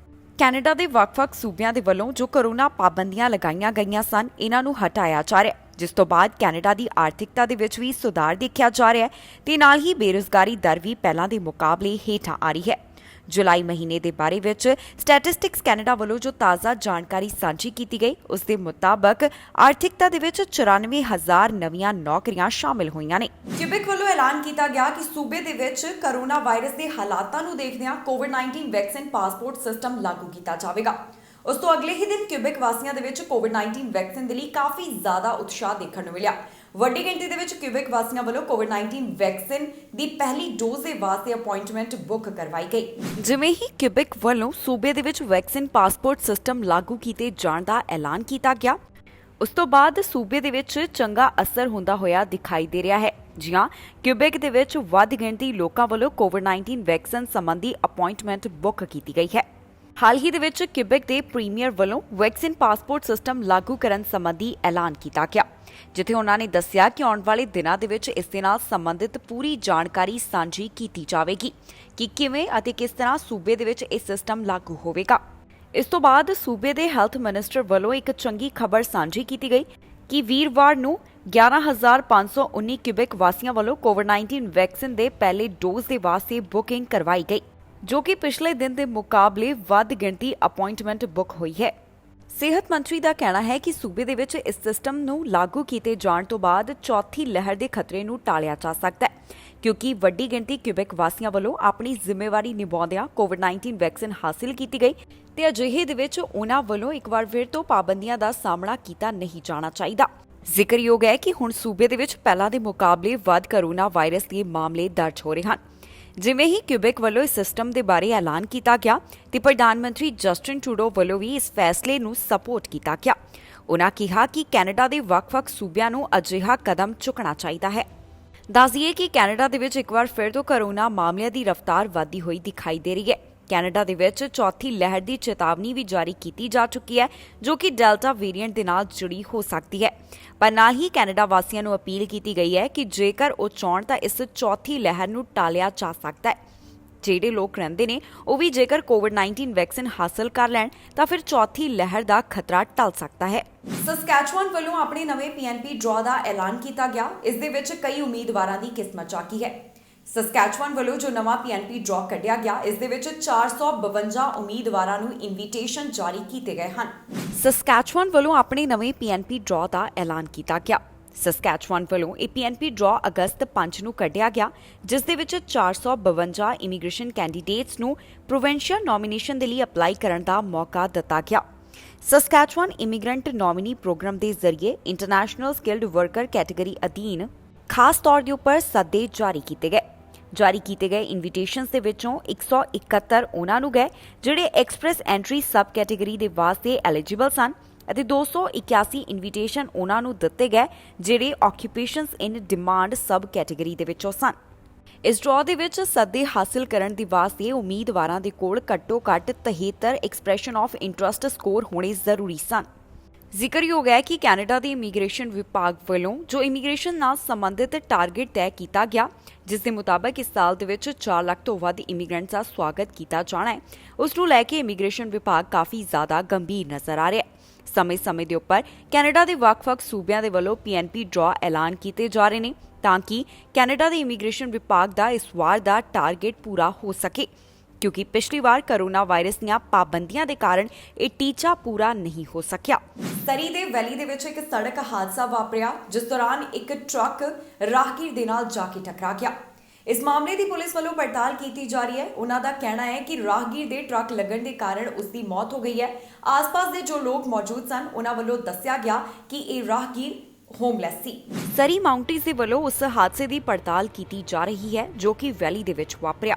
ਕੈਨੇਡਾ ਦੇ ਵੱਖ-ਵੱਖ ਸੂਬਿਆਂ ਦੇ ਵੱਲੋਂ ਜੋ ਕੋਰੋਨਾ ਪਾਬੰਦੀਆਂ ਲਗਾਈਆਂ ਗਈਆਂ ਸਨ ਇਹਨਾਂ ਨੂੰ ਹਟਾਇਆ ਜਾ ਰਿਹਾ, ਜਿਸ ਤੋਂ ਬਾਅਦ ਕੈਨੇਡਾ ਦੀ ਆਰਥਿਕਤਾ ਦੇ ਵਿੱਚ ਵੀ ਸੁਧਾਰ ਦੇਖਿਆ ਜਾ ਰਿਹਾ ਹੈ ਤੇ ਨਾਲ ਹੀ ਬੇਰੁਜ਼ਗਾਰੀ ਦਰ ਵੀ ਪਹਿਲਾਂ ਦੇ ਮੁਕਾਬਲੇ ਹੇਠਾਂ ਆ ਰਹੀ ਹੈ। ਜੁਲਾਈ ਮਹੀਨੇ ਦੇ ਬਾਰੇ ਵਿੱਚ ਸਟੈਟਿਸਟਿਕਸ ਕੈਨੇਡਾ ਵੱਲੋਂ ਜੋ ਤਾਜ਼ਾ ਜਾਣਕਾਰੀ ਸਾਂਝੀ ਕੀਤੀ ਗਈ ਉਸ ਦੇ ਮੁਤਾਬਕ ਆਰਥਿਕਤਾ ਦੇ ਵਿੱਚ 94,000 ਨਵੀਆਂ ਨੌਕਰੀਆਂ ਸ਼ਾਮਿਲ ਹੋਈਆਂ ਨੇ। ਕਿਊਬਿਕ ਵੱਲੋਂ ਐਲਾਨ ਕੀਤਾ ਗਿਆ ਕਿ ਸੂਬੇ ਦੇ ਵਿੱਚ ਕੋਰੋਨਾ ਵਾਇਰਸ ਦੇ ਹਾਲਾਤਾਂ ਨੂੰ ਦੇਖਦਿਆਂ ਕੋਵਿਡ-19 ਵੈਕਸੀਨ ਪਾਸਪੋਰਟ ਸਿਸਟਮ ਲਾਗੂ ਕੀਤਾ ਜਾਵੇਗਾ। ਉਸ ਤੋਂ ਅਗਲੇ ਹੀ ਦਿਨ ਕਿਊਬਿਕ ਵਾਸੀਆਂ ਦੇ ਵਿੱਚ ਕੋਵਿਡ-19 ਵੈਕਸੀਨ ਦੇ ਲਈ ਕਾਫੀ ਜ਼ਿਆਦਾ ਉਤਸ਼ਾਹ ਦੇਖਣ ਨੂੰ ਮਿਲਿਆ। ਵੱਡੀ ਗਿਣਤੀ ਦੇ ਵਿੱਚ ਕਿਊਬਿਕ ਵਾਸੀਆਂ ਵੱਲੋਂ ਕੋਵਿਡ-19 ਵੈਕਸੀਨ ਦੀ ਪਹਿਲੀ ਡੋਜ਼ ਦੇ ਵਾਸਤੇ ਅਪਾਇੰਟਮੈਂਟ ਬੁੱਕ ਕਰਵਾਈ ਗਈ। ਜਿਵੇਂ ਹੀ ਕਿਊਬਿਕ ਵੱਲੋਂ ਸੂਬੇ ਦੇ ਵਿੱਚ ਵੈਕਸੀਨ ਪਾਸਪੋਰਟ ਸਿਸਟਮ ਲਾਗੂ ਕੀਤੇ ਜਾਣ ਦਾ ਐਲਾਨ ਕੀਤਾ ਗਿਆ, ਉਸ ਤੋਂ ਬਾਅਦ ਸੂਬੇ ਦੇ ਵਿੱਚ ਚੰਗਾ ਅਸਰ ਹੁੰਦਾ ਹੋਇਆ ਦਿਖਾਈ ਦੇ ਰਿਹਾ ਹੈ। ਜੀ ਹਾਂ, ਕਿਊਬਿਕ ਦੇ ਵਿੱਚ ਵੱਧ ਗਿਣਤੀ ਲੋਕਾਂ ਵੱਲੋਂ ਕੋਵਿਡ-19 ਵੈਕਸੀਨ ਸੰਬੰਧੀ ਅਪਾਇੰਟਮੈਂਟ ਬੁੱਕ ਕੀਤੀ ਗਈ ਹੈ। ਹਾਲ ਹੀ ਦੇ ਵਿੱਚ ਕਿਊਬਿਕ ਦੇ ਪ੍ਰੀਮੀਅਰ ਵੱਲੋਂ ਵੈਕਸੀਨ ਪਾਸਪੋਰਟ ਸਿਸਟਮ ਲਾਗੂ ਕਰਨ ਸੰਬੰਧੀ ਐਲਾਨ ਕੀਤਾ ਗਿਆ, ਜਿੱਥੇ ਉਹਨਾਂ ਨੇ ਦੱਸਿਆ ਕਿ ਆਉਣ ਵਾਲੇ ਦਿਨਾਂ ਦੇ ਵਿੱਚ ਇਸ ਦੇ ਨਾਲ ਸੰਬੰਧਿਤ ਪੂਰੀ ਜਾਣਕਾਰੀ ਸਾਂਝੀ ਕੀਤੀ ਜਾਵੇਗੀ ਕਿ ਕਿਵੇਂ ਅਤੇ ਕਿਸ ਤਰ੍ਹਾਂ ਸੂਬੇ ਦੇ ਵਿੱਚ ਇਹ ਸਿਸਟਮ ਲਾਗੂ ਹੋਵੇਗਾ। ਇਸ ਤੋਂ ਬਾਅਦ ਸੂਬੇ ਦੇ ਹੈਲਥ ਮਿਨਿਸਟਰ ਵੱਲੋਂ ਇੱਕ ਚੰਗੀ ਖਬਰ ਸਾਂਝੀ ਕੀਤੀ ਗਈ ਕਿ ਵੀਰਵਾਰ ਨੂੰ 11,519 ਕਿਊਬਿਕ ਵਾਸੀਆਂ ਵੱਲੋਂ ਕੋਵਿਡ-19 ਵੈਕਸੀਨ ਦੇ ਪਹਿਲੇ ਡੋਜ਼ ਦੇ ਵਾਸਤੇ ਬੁਕਿੰਗ ਕਰਵਾਈ ਗਈ। ਜੋ ਕਿ ਪਿਛਲੇ ਦਿਨ ਦੇ ਮੁਕਾਬਲੇ ਵੱਧ ਗਿਣਤੀ ਅਪਾਇੰਟਮੈਂਟ ਬੁੱਕ ਹੋਈ ਹੈ। ਸਿਹਤ ਮੰਤਰੀ ਦਾ ਕਹਿਣਾ ਹੈ ਕਿ ਸੂਬੇ ਦੇ ਵਿੱਚ ਇਸ ਸਿਸਟਮ ਨੂੰ ਲਾਗੂ ਕੀਤੇ ਜਾਣ ਤੋਂ ਬਾਅਦ ਚੌਥੀ ਲਹਿਰ ਦੇ ਖਤਰੇ ਨੂੰ ਟਾਲਿਆ ਜਾ ਸਕਦਾ ਹੈ, ਕਿਉਂਕਿ ਵੱਡੀ ਗਿਣਤੀ ਕਿਊਬੈਕ ਵਾਸੀਆਂ ਵੱਲੋਂ ਆਪਣੀ ਜ਼ਿੰਮੇਵਾਰੀ ਨਿਭਾਉਂਦਿਆਂ ਕੋਵਿਡ-19 ਵੈਕਸੀਨ ਹਾਸਿਲ ਕੀਤੀ ਗਈ ਤੇ ਅਜਿਹੇ ਦੇ ਵਿੱਚ ਉਹਨਾਂ ਵੱਲੋਂ ਇੱਕ ਵਾਰ ਫਿਰ ਤੋਂ ਪਾਬੰਦੀਆਂ ਦਾ ਸਾਹਮਣਾ ਕੀਤਾ ਨਹੀਂ ਜਾਣਾ ਚਾਹੀਦਾ। ਜ਼ਿਕਰਯੋਗ ਹੈ ਕਿ ਹੁਣ ਸੂਬੇ ਦੇ ਵਿੱਚ ਪਹਿਲਾਂ ਦੇ ਮੁਕਾਬਲੇ ਵੱਧ ਕੋਰੋਨਾ ਵਾਇਰਸ ਦੇ ਮਾਮਲੇ ਦਰਜ ਹੋ ਰਹੇ ਹਨ। ਜਿਵੇਂ ਹੀ ਕਿਊਬੈਕ ਵੱਲੋਂ ਇਸ ਸਿਸਟਮ ਦੇ ਬਾਰੇ ਐਲਾਨ ਕੀਤਾ ਗਿਆ ਤੇ ਪ੍ਰਧਾਨ ਮੰਤਰੀ ਜਸਟਿਨ ਟਰੂਡੋ ਵੱਲੋਂ ਵੀ ਇਸ ਫੈਸਲੇ ਨੂੰ ਸਪੋਰਟ ਕੀਤਾ ਗਿਆ। ਉਨ੍ਹਾਂ ਕਿਹਾ ਕਿ ਕੈਨੇਡਾ ਦੇ ਵੱਖ-ਵੱਖ ਸੂਬਿਆਂ ਨੂੰ ਅਜਿਹਾ ਕਦਮ ਚੁੱਕਣਾ ਚਾਹੀਦਾ ਹੈ। ਦੱਸ ਦਈਏ ਕਿ ਕੈਨੇਡਾ ਦੇ ਵਿੱਚ ਇੱਕ ਵਾਰ ਫਿਰ ਤੋਂ ਕੋਰੋਨਾ ਮਾਮਲਿਆਂ ਦੀ ਰਫ਼ਤਾਰ ਵਧਦੀ ਹੋਈ ਦਿਖਾਈ ਦੇ ਰਹੀ ਹੈ। ਕੈਨੇਡਾ ਦੇ ਵਿੱਚ ਚੌਥੀ ਲਹਿਰ ਦੀ ਚੇਤਾਵਨੀ ਵੀ ਜਾਰੀ ਕੀਤੀ ਜਾ ਚੁੱਕੀ ਹੈ, ਜੋ ਕਿ ਡੈਲਟਾ ਵੇਰੀਐਂਟ ਦੇ ਨਾਲ ਜੁੜੀ ਹੋ ਸਕਦੀ ਹੈ। ਪਰ ਨਾਲ ਹੀ ਕੈਨੇਡਾ ਵਾਸੀਆਂ ਨੂੰ ਅਪੀਲ ਕੀਤੀ ਗਈ ਹੈ ਕਿ ਜੇਕਰ ਉਹ ਚਾਹਣ ਤਾਂ ਇਸ ਚੌਥੀ ਲਹਿਰ ਨੂੰ ਟਾਲਿਆ ਜਾ ਸਕਦਾ ਹੈ। ਜਿਹੜੇ ਲੋਕ ਰਹਿੰਦੇ ਨੇ ਉਹ ਵੀ ਜੇਕਰ ਕੋਵਿਡ-19 ਵੈਕਸੀਨ ਹਾਸਲ ਕਰ ਲੈਣ ਤਾਂ ਫਿਰ ਚੌਥੀ ਲਹਿਰ ਦਾ ਖਤਰਾ ਟਲ ਸਕਦਾ ਹੈ। ਸਸਕੈਚੁਆਨ ਵੱਲੋਂ ਆਪਣੇ ਨਵੇਂ ਪੀਐਨਪੀ ਡਰਾਅ ਦਾ ਐਲਾਨ ਕੀਤਾ ਗਿਆ। ਇਸ ਦੇ ਵਿੱਚ ਕਈ ਉਮੀਦਵਾਰਾਂ ਦੀ ਕਿਸਮਤ ਝਾਕੀ ਹੈ। ਸਸਕੈਚੁਆਨ ਵੱਲੋਂ ਜੋ ਨਵਾਂ ਪੀਐਨਪੀ ਡਰਾਅ ਕੱਢਿਆ ਗਿਆ, ਇਸ ਦੇ ਵਿੱਚ 452 ਉਮੀਦਵਾਰਾਂ ਨੂੰ ਇਨਵੀਟੇਸ਼ਨ ਜਾਰੀ ਕੀਤੇ ਗਏ ਹਨ। ਸਸਕੈਚੁਆਨ ਵੱਲੋਂ ਆਪਣੇ ਨਵੇਂ ਪੀਐਨਪੀ ਡਰਾਅ ਦਾ ਐਲਾਨ ਕੀਤਾ ਗਿਆ। ਸਸਕੈਚੁਆਨ ਵੱਲੋਂ ਇਹ ਪੀਐਨਪੀ ਡਰਾਅ ਅਗਸਤ 5 ਨੂੰ ਕੱਢਿਆ ਗਿਆ, ਜਿਸ ਦੇ ਵਿੱਚ 452 ਇਮੀਗ੍ਰੇਸ਼ਨ ਕੈਂਡੀਡੇਟਸ ਨੂੰ ਪ੍ਰੋਵਿੰਸ਼ੀਅਲ ਨੋਮੀਨੇਸ਼ਨ ਦੇ ਲਈ ਅਪਲਾਈ ਕਰਨ ਦਾ ਮੌਕਾ ਦਿੱਤਾ ਗਿਆ। ਸਸਕੈਚੁਆਨ ਇਮੀਗ੍ਰੈਂਟ ਨੋਮੀਨੀ ਪ੍ਰੋਗਰਾਮ ਦੇ ਜ਼ਰੀਏ ਇੰਟਰਨੈਸ਼ਨਲ ਸਕਿਲਡ ਵਰਕਰ ਕੈਟੇਗਰੀ ਅਧੀਨ ਖਾਸ ਤੌਰ ਦੇ ਉੱਪਰ ਸੱਦੇ ਜਾਰੀ ਕੀਤੇ ਗਏ ਇਨਵੀਟੇਸ਼ਨਸ ਦੇ ਵਿੱਚੋਂ 171 ਉਹਨਾਂ ਨੂੰ ਗਏ ਜਿਹੜੇ ਐਕਸਪ੍ਰੈਸ ਐਂਟਰੀ ਸਬ ਕੈਟੇਗਰੀ ਦੇ ਵਾਸਤੇ ਐਲੀਜੀਬਲ ਸਨ ਅਤੇ 281 ਇਨਵੀਟੇਸ਼ਨ ਉਹਨਾਂ ਨੂੰ ਦਿੱਤੇ ਗਏ ਜਿਹੜੇ ਆਕਿਊਪੇਸ਼ਨਸ ਇਨ ਡਿਮਾਂਡ ਸਬ ਕੈਟੇਗਰੀ ਦੇ ਵਿੱਚੋਂ ਸਨ। ਇਸ ਡਰਾਅ ਦੇ ਵਿੱਚ ਸੱਦੇ ਹਾਸਲ ਕਰਨ ਦੇ ਵਾਸਤੇ ਉਮੀਦਵਾਰਾਂ ਦੇ ਕੋਲ ਘੱਟੋ-ਘੱਟ 73 ਐਕਸਪ੍ਰੈਸ਼ਨ ਆਫ ਇੰਟਰਸਟ ਸਕੋਰ ਹੋਣੇ ਜ਼ਰੂਰੀ ਸਨ। ਜ਼ਿਕਰਯੋਗ ਹੈ ਕਿ ਕੈਨੇਡਾ ਦੇ ਇਮੀਗ੍ਰੇਸ਼ਨ ਵਿਭਾਗ ਵੱਲੋਂ ਜੋ ਇਮੀਗ੍ਰੇਸ਼ਨ ਨਾਲ ਸੰਬੰਧਿਤ ਟਾਰਗੇਟ ਤੈਅ ਕੀਤਾ ਗਿਆ, ਜਿਸ ਦੇ ਮੁਤਾਬਕ ਇਸ ਸਾਲ ਦੇ ਵਿੱਚ 4 ਲੱਖ ਤੋਂ ਵੱਧ ਇਮੀਗ੍ਰੈਂਟਸ ਦਾ ਸਵਾਗਤ ਕੀਤਾ ਜਾਣਾ ਹੈ, ਉਸ ਨੂੰ ਲੈ ਕੇ ਇਮੀਗ੍ਰੇਸ਼ਨ ਵਿਭਾਗ ਕਾਫੀ ਜ਼ਿਆਦਾ ਗੰਭੀਰ ਨਜ਼ਰ ਆ ਰਿਹਾ ਹੈ। ਸਮੇਂ-ਸਮੇਂ ਦੇ ਉੱਪਰ ਕੈਨੇਡਾ ਦੇ ਵੱਖ-ਵੱਖ ਸੂਬਿਆਂ ਦੇ ਵੱਲੋਂ ਪੀਐਨਪੀ ਡਰਾਅ ਐਲਾਨ ਕੀਤੇ ਜਾ ਰਹੇ ਨੇ ਤਾਂ ਕਿ ਕੈਨੇਡਾ ਦੇ ਇਮੀਗ੍ਰੇਸ਼ਨ ਵਿਭਾਗ ਦਾ ਇਸ ਵਾਰ ਦਾ ਟਾਰਗੇਟ ਪੂਰਾ ਹੋ ਸਕੇ, ਕਿਉਂਕਿ ਪਿਛਲੀ ਵਾਰ ਕੋਰੋਨਾ ਵਾਇਰਸ ਦੀਆਂ ਪਾਬੰਦੀਆਂ ਦੇ ਕਾਰਨ ਇਹ ਟੀਚਾ ਪੂਰਾ ਨਹੀਂ ਹੋ ਸਕਿਆ। ਸਰੀ ਦੇ ਵੈਲੀ ਦੇ ਵਿੱਚ ਇੱਕ ਸੜਕ ਹਾਦਸਾ ਵਾਪਰਿਆ, ਜਿਸ ਦੌਰਾਨ ਇੱਕ ਟਰੱਕ ਰਾਹਗੀਰ ਦੇ ਨਾਲ ਜਾ ਕੇ ਟਕਰਾ ਗਿਆ। ਇਸ ਮਾਮਲੇ ਦੀ ਪੁਲਿਸ ਵੱਲੋਂ ਪੜਤਾਲ ਕੀਤੀ ਜਾ ਰਹੀ ਹੈ। ਉਹਨਾਂ ਦਾ ਕਹਿਣਾ ਹੈ ਕਿ ਰਾਹਗੀਰ ਦੇ ਟਰੱਕ ਲੱਗਣ ਦੇ ਕਾਰਨ ਉਸ ਦੀ ਮੌਤ ਹੋ ਗਈ ਹੈ। ਆਸ-ਪਾਸ ਦੇ ਜੋ ਲੋਕ ਮੌਜੂਦ ਸਨ, ਉਹਨਾਂ ਵੱਲੋਂ ਦੱਸਿਆ ਗਿਆ ਕਿ ਇਹ ਰਾਹਗੀਰ ਹੋਮਲੈਸ ਸੀ। ਸਰੀ ਮਾਊਂਟੇਨਸ ਦੇ ਵੱਲੋਂ ਉਸ ਹਾਦਸੇ ਦੀ ਪੜਤਾਲ ਕੀਤੀ ਜਾ ਰਹੀ ਹੈ ਜੋ ਕਿ ਵੈਲੀ ਦੇ ਵਿੱਚ ਵਾਪਰਿਆ।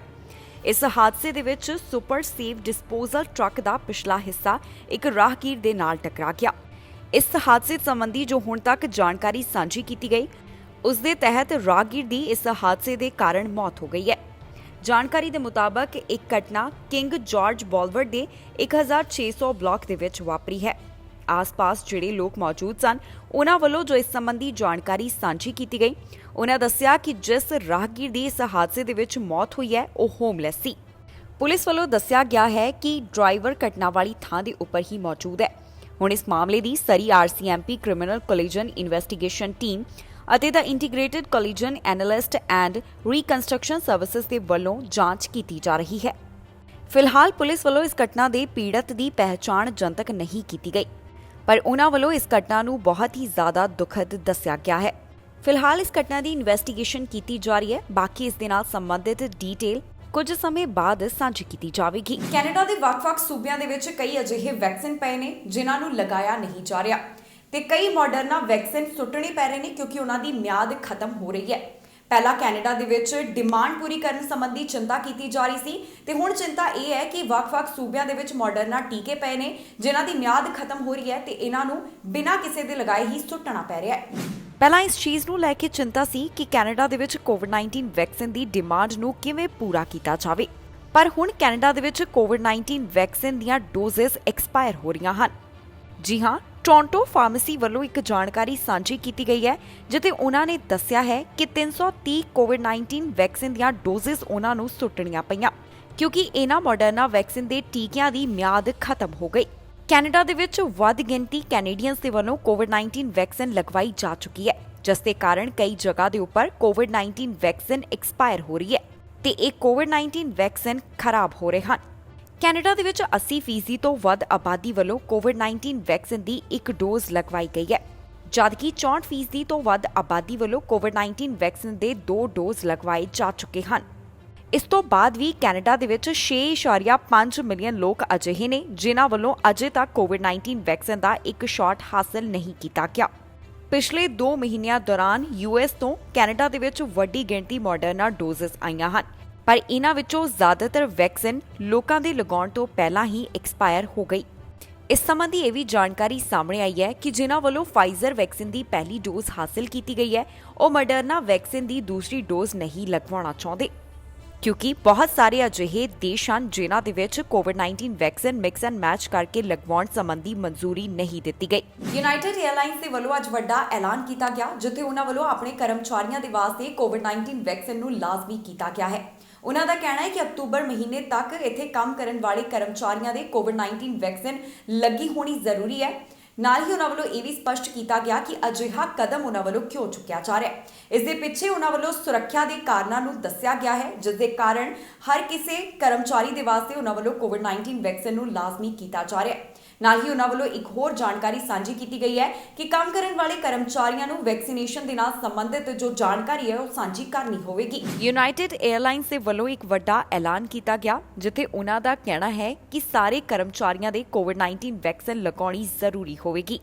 ਇਸ ਹਾਦਸੇ ਦੇ ਵਿੱਚ ਸੁਪਰ ਸੇਫ ਡਿਸਪੋਜ਼ਲ ਟਰੱਕ ਦਾ ਪਿਛਲਾ ਹਿੱਸਾ ਇੱਕ ਰਾਹਗੀਰ ਦੇ ਨਾਲ ਟਕਰਾ ਗਿਆ। ਇਸ ਹਾਦਸੇ ਸੰਬੰਧੀ ਜੋ ਹੁਣ ਤੱਕ ਜਾਣਕਾਰੀ ਸਾਂਝੀ ਕੀਤੀ ਗਈ, ਉਸ ਦੇ ਤਹਿਤ ਰਾਹਗੀਰ ਦੀ ਇਸ ਹਾਦਸੇ ਦੇ ਕਾਰਨ ਮੌਤ ਹੋ ਗਈ ਹੈ। ਜਾਣਕਾਰੀ ਦੇ ਮੁਤਾਬਕ ਇੱਕ ਘਟਨਾ ਕਿੰਗ ਜਾਰਜ ਬੋਲਵਰਡ ਦੇ 1600 ਬਲਾਕ ਦੇ ਵਿੱਚ ਵਾਪਰੀ ਹੈ। ਆਸ-ਪਾਸ ਜਿਹੜੇ ਲੋਕ ਮੌਜੂਦ ਸਨ, ਉਹਨਾਂ ਵੱਲੋਂ ਜੋ ਇਸ ਸੰਬੰਧੀ ਜਾਣਕਾਰੀ ਸਾਂਝੀ ਕੀਤੀ ਗਈ, ਉਹਨਾਂ ਦੱਸਿਆ ਕਿ ਜਿਸ ਰਾਹਗੀਰ ਦੀ ਇਸ ਹਾਦਸੇ ਦੇ ਵਿੱਚ ਮੌਤ ਹੋਈ ਹੈ, ਉਹ ਹੋਮਲੈਸ ਸੀ। ਪੁਲਿਸ ਵੱਲੋਂ ਦੱਸਿਆ ਗਿਆ ਹੈ ਕਿ ਡਰਾਈਵਰ ਘਟਨਾ ਵਾਲੀ ਥਾਂ ਦੇ ਉੱਪਰ ਹੀ ਮੌਜੂਦ ਹੈ। ਹੁਣ ਇਸ ਮਾਮਲੇ ਦੀ Surrey RCMP criminal collision investigation team ਅਤੇ ਦਾ integrated collision analyst and reconstruction services ਦੇ ਵੱਲੋਂ ਜਾਂਚ ਕੀਤੀ ਜਾ ਰਹੀ ਹੈ। ਫਿਲਹਾਲ ਪੁਲਿਸ ਵੱਲੋਂ ਇਸ ਘਟਨਾ ਦੇ ਪੀੜਤ ਦੀ ਪਹਿਚਾਣ ਜਨਤਕ ਨਹੀਂ ਕੀਤੀ ਗਈ, ਪਰ ਉਹਨਾਂ ਵੱਲੋਂ ਇਸ ਘਟਨਾ ਨੂੰ ਬਹੁਤ ਹੀ ਜ਼ਿਆਦਾ ਦੁਖਦ ਦੱਸਿਆ ਗਿਆ ਹੈ। ਫਿਲਹਾਲ ਇਸ ਘਟਨਾ ਦੀ ਇਨਵੈਸਟੀਗੇਸ਼ਨ ਕੀਤੀ ਜਾ ਰਹੀ ਹੈ। ਬਾਕੀ ਇਸ ਦੇ ਨਾਲ ਸੰਬੰਧਿਤ ਡੀਟੇਲ ਕੁਝ ਸਮੇਂ ਬਾਅਦ ਸਾਂਝੀ ਕੀਤੀ ਜਾਵੇਗੀ। ਕੈਨੇਡਾ ਦੇ ਵੱਖ-ਵੱਖ ਸੂਬਿਆਂ ਦੇ ਵਿੱਚ ਕਈ ਅਜਿਹੇ ਵੈਕਸੀਨ ਪਏ ਨੇ ਜਿਨ੍ਹਾਂ ਨੂੰ ਲਗਾਇਆ ਨਹੀਂ ਜਾ ਰਿਹਾ ਤੇ ਕਈ ਮਾਡਰਨਾ ਵੈਕਸੀਨ ਸੁੱਟਣੇ ਪੈ ਰਹੇ ਨੇ ਕਿਉਂਕਿ ਉਹਨਾਂ ਦੀ ਮਿਆਦ ਖਤਮ ਹੋ ਰਹੀ ਹੈ। ਪਹਿਲਾਂ ਕੈਨੇਡਾ ਦੇ ਵਿੱਚ ਡਿਮਾਂਡ ਪੂਰੀ ਕਰਨ ਸੰਬੰਧੀ ਚਿੰਤਾ ਕੀਤੀ ਜਾ ਰਹੀ ਸੀ ਤੇ ਹੁਣ ਚਿੰਤਾ ਇਹ ਹੈ ਕਿ ਵੱਖ-ਵੱਖ ਸੂਬਿਆਂ ਦੇ ਵਿੱਚ ਮਾਡਰਨਾ ਟੀਕੇ ਪਏ ਨੇ ਜਿਨ੍ਹਾਂ ਦੀ ਮਿਆਦ ਖਤਮ ਹੋ ਰਹੀ ਹੈ ਤੇ ਇਹਨਾਂ ਨੂੰ ਬਿਨਾਂ ਕਿਸੇ ਦੇ ਲਗਾਏ ਹੀ ਸੁੱਟਣਾ ਪੈ ਰਿਹਾ ਹੈ। ਪਹਿਲਾਂ ਇਸ ਚੀਜ਼ ਨੂੰ ਲੈ ਕੇ ਚਿੰਤਾ ਸੀ ਕਿ ਕੈਨੇਡਾ ਦੇ ਵਿੱਚ ਕੋਵਿਡ-19 ਵੈਕਸੀਨ ਦੀ ਡਿਮਾਂਡ ਨੂੰ ਕਿਵੇਂ ਪੂਰਾ ਕੀਤਾ ਜਾਵੇ, ਪਰ ਹੁਣ ਕੈਨੇਡਾ ਦੇ ਵਿੱਚ ਕੋਵਿਡ-19 ਵੈਕਸੀਨ ਦੀਆਂ ਡੋਜ਼ਸ ਐਕਸਪਾਇਰ ਹੋ ਰਹੀਆਂ ਹਨ। ਜੀ ਹਾਂ, ਟੋਰਾਂਟੋ ਫਾਰਮੇਸੀ ਵੱਲੋਂ ਇੱਕ ਜਾਣਕਾਰੀ ਸਾਂਝੀ ਕੀਤੀ ਗਈ ਹੈ ਜਿੱਥੇ ਉਹਨਾਂ ਨੇ ਦੱਸਿਆ ਹੈ ਕਿ 330 ਕੋਵਿਡ-19 ਵੈਕਸੀਨ ਦੀਆਂ ਡੋਜ਼ਸ ਉਹਨਾਂ ਨੂੰ ਸੁੱਟਣੀਆਂ ਪਈਆਂ ਕਿਉਂਕਿ ਇਹਨਾਂ ਮਾਡਰਨਾ ਵੈਕਸੀਨ ਦੇ ਟੀਕਿਆਂ ਦੀ ਮਿਆਦ ਖਤਮ ਹੋ ਗਈ। ਕੈਨੇਡਾ ਦੇ ਵਿੱਚ ਵੱਧ ਗਿਣਤੀ ਕੈਨੇਡੀਅਨਸ ਦੇ ਵੱਲੋਂ ਕੋਵਿਡ-19 ਵੈਕਸੀਨ ਲਗਵਾਈ ਜਾ ਚੁੱਕੀ ਹੈ, ਜਿਸ ਦੇ ਕਾਰਨ ਕਈ ਜਗ੍ਹਾ ਦੇ ਉੱਪਰ ਕੋਵਿਡ-19 ਵੈਕਸੀਨ ਐਕਸਪਾਇਰ ਹੋ ਰਹੀ ਹੈ। ਤੇ ਇਹ ਕੋਵਿਡ-19 ਵੈਕਸੀਨ ਖਰਾਬ ਹੋ ਰਹੇ ਹਨ। ਕੈਨੇਡਾ ਦੇ ਵਿੱਚ 80% ਤੋਂ ਵੱਧ ਆਬਾਦੀ ਵੱਲੋਂ ਕੋਵਿਡ-19 ਵੈਕਸੀਨ ਦੀ ਇੱਕ ਡੋਜ਼ ਲਗਵਾਈ ਗਈ ਹੈ, ਜਦਕਿ 64% ਤੋਂ ਵੱਧ ਆਬਾਦੀ ਵੱਲੋਂ ਕੋਵਿਡ-19 ਵੈਕਸੀਨ ਦੇ 2 ਡੋਜ਼ ਲਗਵਾਏ ਜਾ ਚੁੱਕੇ ਹਨ। ਇਸ ਤੋਂ ਬਾਅਦ ਵੀ ਕੈਨੇਡਾ ਦੇ ਵਿੱਚ 6.5 ਮਿਲੀਅਨ ਲੋਕ ਅਜਿਹੇ ਨੇ ਜਿਨ੍ਹਾਂ ਵੱਲੋਂ ਅਜੇ ਤੱਕ ਕੋਵਿਡ-19 ਵੈਕਸੀਨ ਦਾ ਇੱਕ ਸ਼ਾਟ ਹਾਸਲ ਨਹੀਂ ਕੀਤਾ ਗਿਆ। ਪਿਛਲੇ 2 ਮਹੀਨਿਆਂ ਦੌਰਾਨ ਯੂਐਸ ਤੋਂ ਕੈਨੇਡਾ ਦੇ ਵਿੱਚ ਵੱਡੀ ਗਿਣਤੀ ਮੋਡਰਨਾ ਡੋਜ਼ਸ ਆਈਆਂ ਹਨ, ਪਰ ਇਨ੍ਹਾਂ ਵਿੱਚੋਂ ਜ਼ਿਆਦਾਤਰ ਵੈਕਸੀਨ ਲੋਕਾਂ ਦੇ ਲਗਾਉਣ ਤੋਂ ਪਹਿਲਾਂ ਹੀ ਐਕਸਪਾਇਰ ਹੋ ਗਈ। ਇਸ ਸੰਬੰਧੀ ਇਹ ਵੀ ਜਾਣਕਾਰੀ ਸਾਹਮਣੇ ਆਈ ਹੈ ਕਿ ਜਿਨ੍ਹਾਂ ਵੱਲੋਂ ਫਾਈਜ਼ਰ ਵੈਕਸੀਨ ਦੀ ਪਹਿਲੀ ਡੋਜ਼ ਹਾਸਲ ਕੀਤੀ ਗਈ ਹੈ, ਉਹ ਮੋਡਰਨਾ ਵੈਕਸੀਨ ਦੀ ਦੂਸਰੀ ਡੋਜ਼ ਨਹੀਂ ਲਗਵਾਉਣਾ ਚਾਹੁੰਦੇ, ਕਿਉਂਕਿ ਬਹੁਤ ਸਾਰੇ ਅਜਿਹੇ ਦੇਸ਼ ਹਨ ਜਿਨ੍ਹਾਂ ਦੇ ਵਿੱਚ ਕੋਵਿਡ-19 ਵੈਕਸੀਨ ਮਿਕਸ ਐਂਡ ਮੈਚ ਕਰਕੇ ਲਗਵਾਉਣ ਸੰਬੰਧੀ ਮਨਜ਼ੂਰੀ ਨਹੀਂ ਦਿੱਤੀ ਗਈ। ਯੂਨਾਈਟਿਡ ਏਅਰਲਾਈਨਸ ਦੇ ਵੱਲੋਂ ਅੱਜ ਵੱਡਾ ਐਲਾਨ ਕੀਤਾ ਗਿਆ, ਜਿੱਥੇ ਉਹਨਾਂ ਵੱਲੋਂ ਆਪਣੇ ਕਰਮਚਾਰੀਆਂ ਦੇ ਵਾਸਤੇ ਕੋਵਿਡ-19 ਵੈਕਸੀਨ ਨੂੰ ਲਾਜ਼ਮੀ ਕੀਤਾ ਗਿਆ ਹੈ। ਉਹਨਾਂ ਦਾ ਕਹਿਣਾ ਹੈ ਕਿ ਅਕਤੂਬਰ ਮਹੀਨੇ ਤੱਕ ਇੱਥੇ ਕੰਮ ਕਰਨ ਵਾਲੇ ਕਰਮਚਾਰੀਆਂ ਦੇ ਕੋਵਿਡ-19 ਵੈਕਸੀਨ ਲੱਗੀ ਹੋਣੀ ਜ਼ਰੂਰੀ ਹੈ। ਨਾਲ ਹੀ ਉਹਨਾਂ ਵੱਲੋਂ ਇਹ ਵੀ ਸਪਸ਼ਟ ਕੀਤਾ ਗਿਆ ਕਿ ਅਜਿਹਾ ਕਦਮ ਉਹਨਾਂ ਵੱਲੋਂ ਕਿਉਂ ਚੁੱਕਿਆ ਜਾ ਰਿਹਾ ਹੈ। ਇਸ ਦੇ ਪਿੱਛੇ ਉਹਨਾਂ ਵੱਲੋਂ ਸੁਰੱਖਿਆ ਦੇ ਕਾਰਨਾਂ ਨੂੰ ਦੱਸਿਆ ਗਿਆ ਹੈ, ਜਿਸ ਦੇ ਕਾਰਨ ਹਰ ਕਿਸੇ ਕਰਮਚਾਰੀ ਦੇ ਵਾਸਤੇ ਉਹਨਾਂ ਵੱਲੋਂ ਕੋਵਿਡ-19 ਵੈਕਸੀਨ ਨੂੰ ਲਾਜ਼ਮੀ ਕੀਤਾ ਜਾ ਰਿਹਾ ਹੈ। ਨਾਲ ਹੀ ਉਹਨਾਂ ਵੱਲੋਂ ਇੱਕ ਹੋਰ ਜਾਣਕਾਰੀ ਸਾਂਝੀ ਕੀਤੀ ਗਈ ਹੈ ਕਿ ਕੰਮ ਕਰਨ ਵਾਲੇ ਕਰਮਚਾਰੀਆਂ ਨੂੰ ਵੈਕਸੀਨੇਸ਼ਨ ਦੇ ਨਾਲ ਸੰਬੰਧਿਤ ਜੋ ਜਾਣਕਾਰੀ ਹੈ ਉਹ ਸਾਂਝੀ ਕਰਨੀ ਹੋਵੇਗੀ। ਯੂਨਾਈਟਿਡ ਏਅਰਲਾਈਨਸ ਦੇ ਵੱਲੋਂ ਇੱਕ ਵੱਡਾ ਐਲਾਨ ਕੀਤਾ ਗਿਆ, ਜਿੱਥੇ ਉਹਨਾਂ ਦਾ ਕਹਿਣਾ ਹੈ ਕਿ ਸਾਰੇ ਕਰਮਚਾਰੀਆਂ ਦੇ ਕੋਵਿਡ-19 ਵੈਕਸੀਨ ਲਗਾਉਣੀ ਜ਼ਰੂਰੀ ਹੋਵੇਗੀ।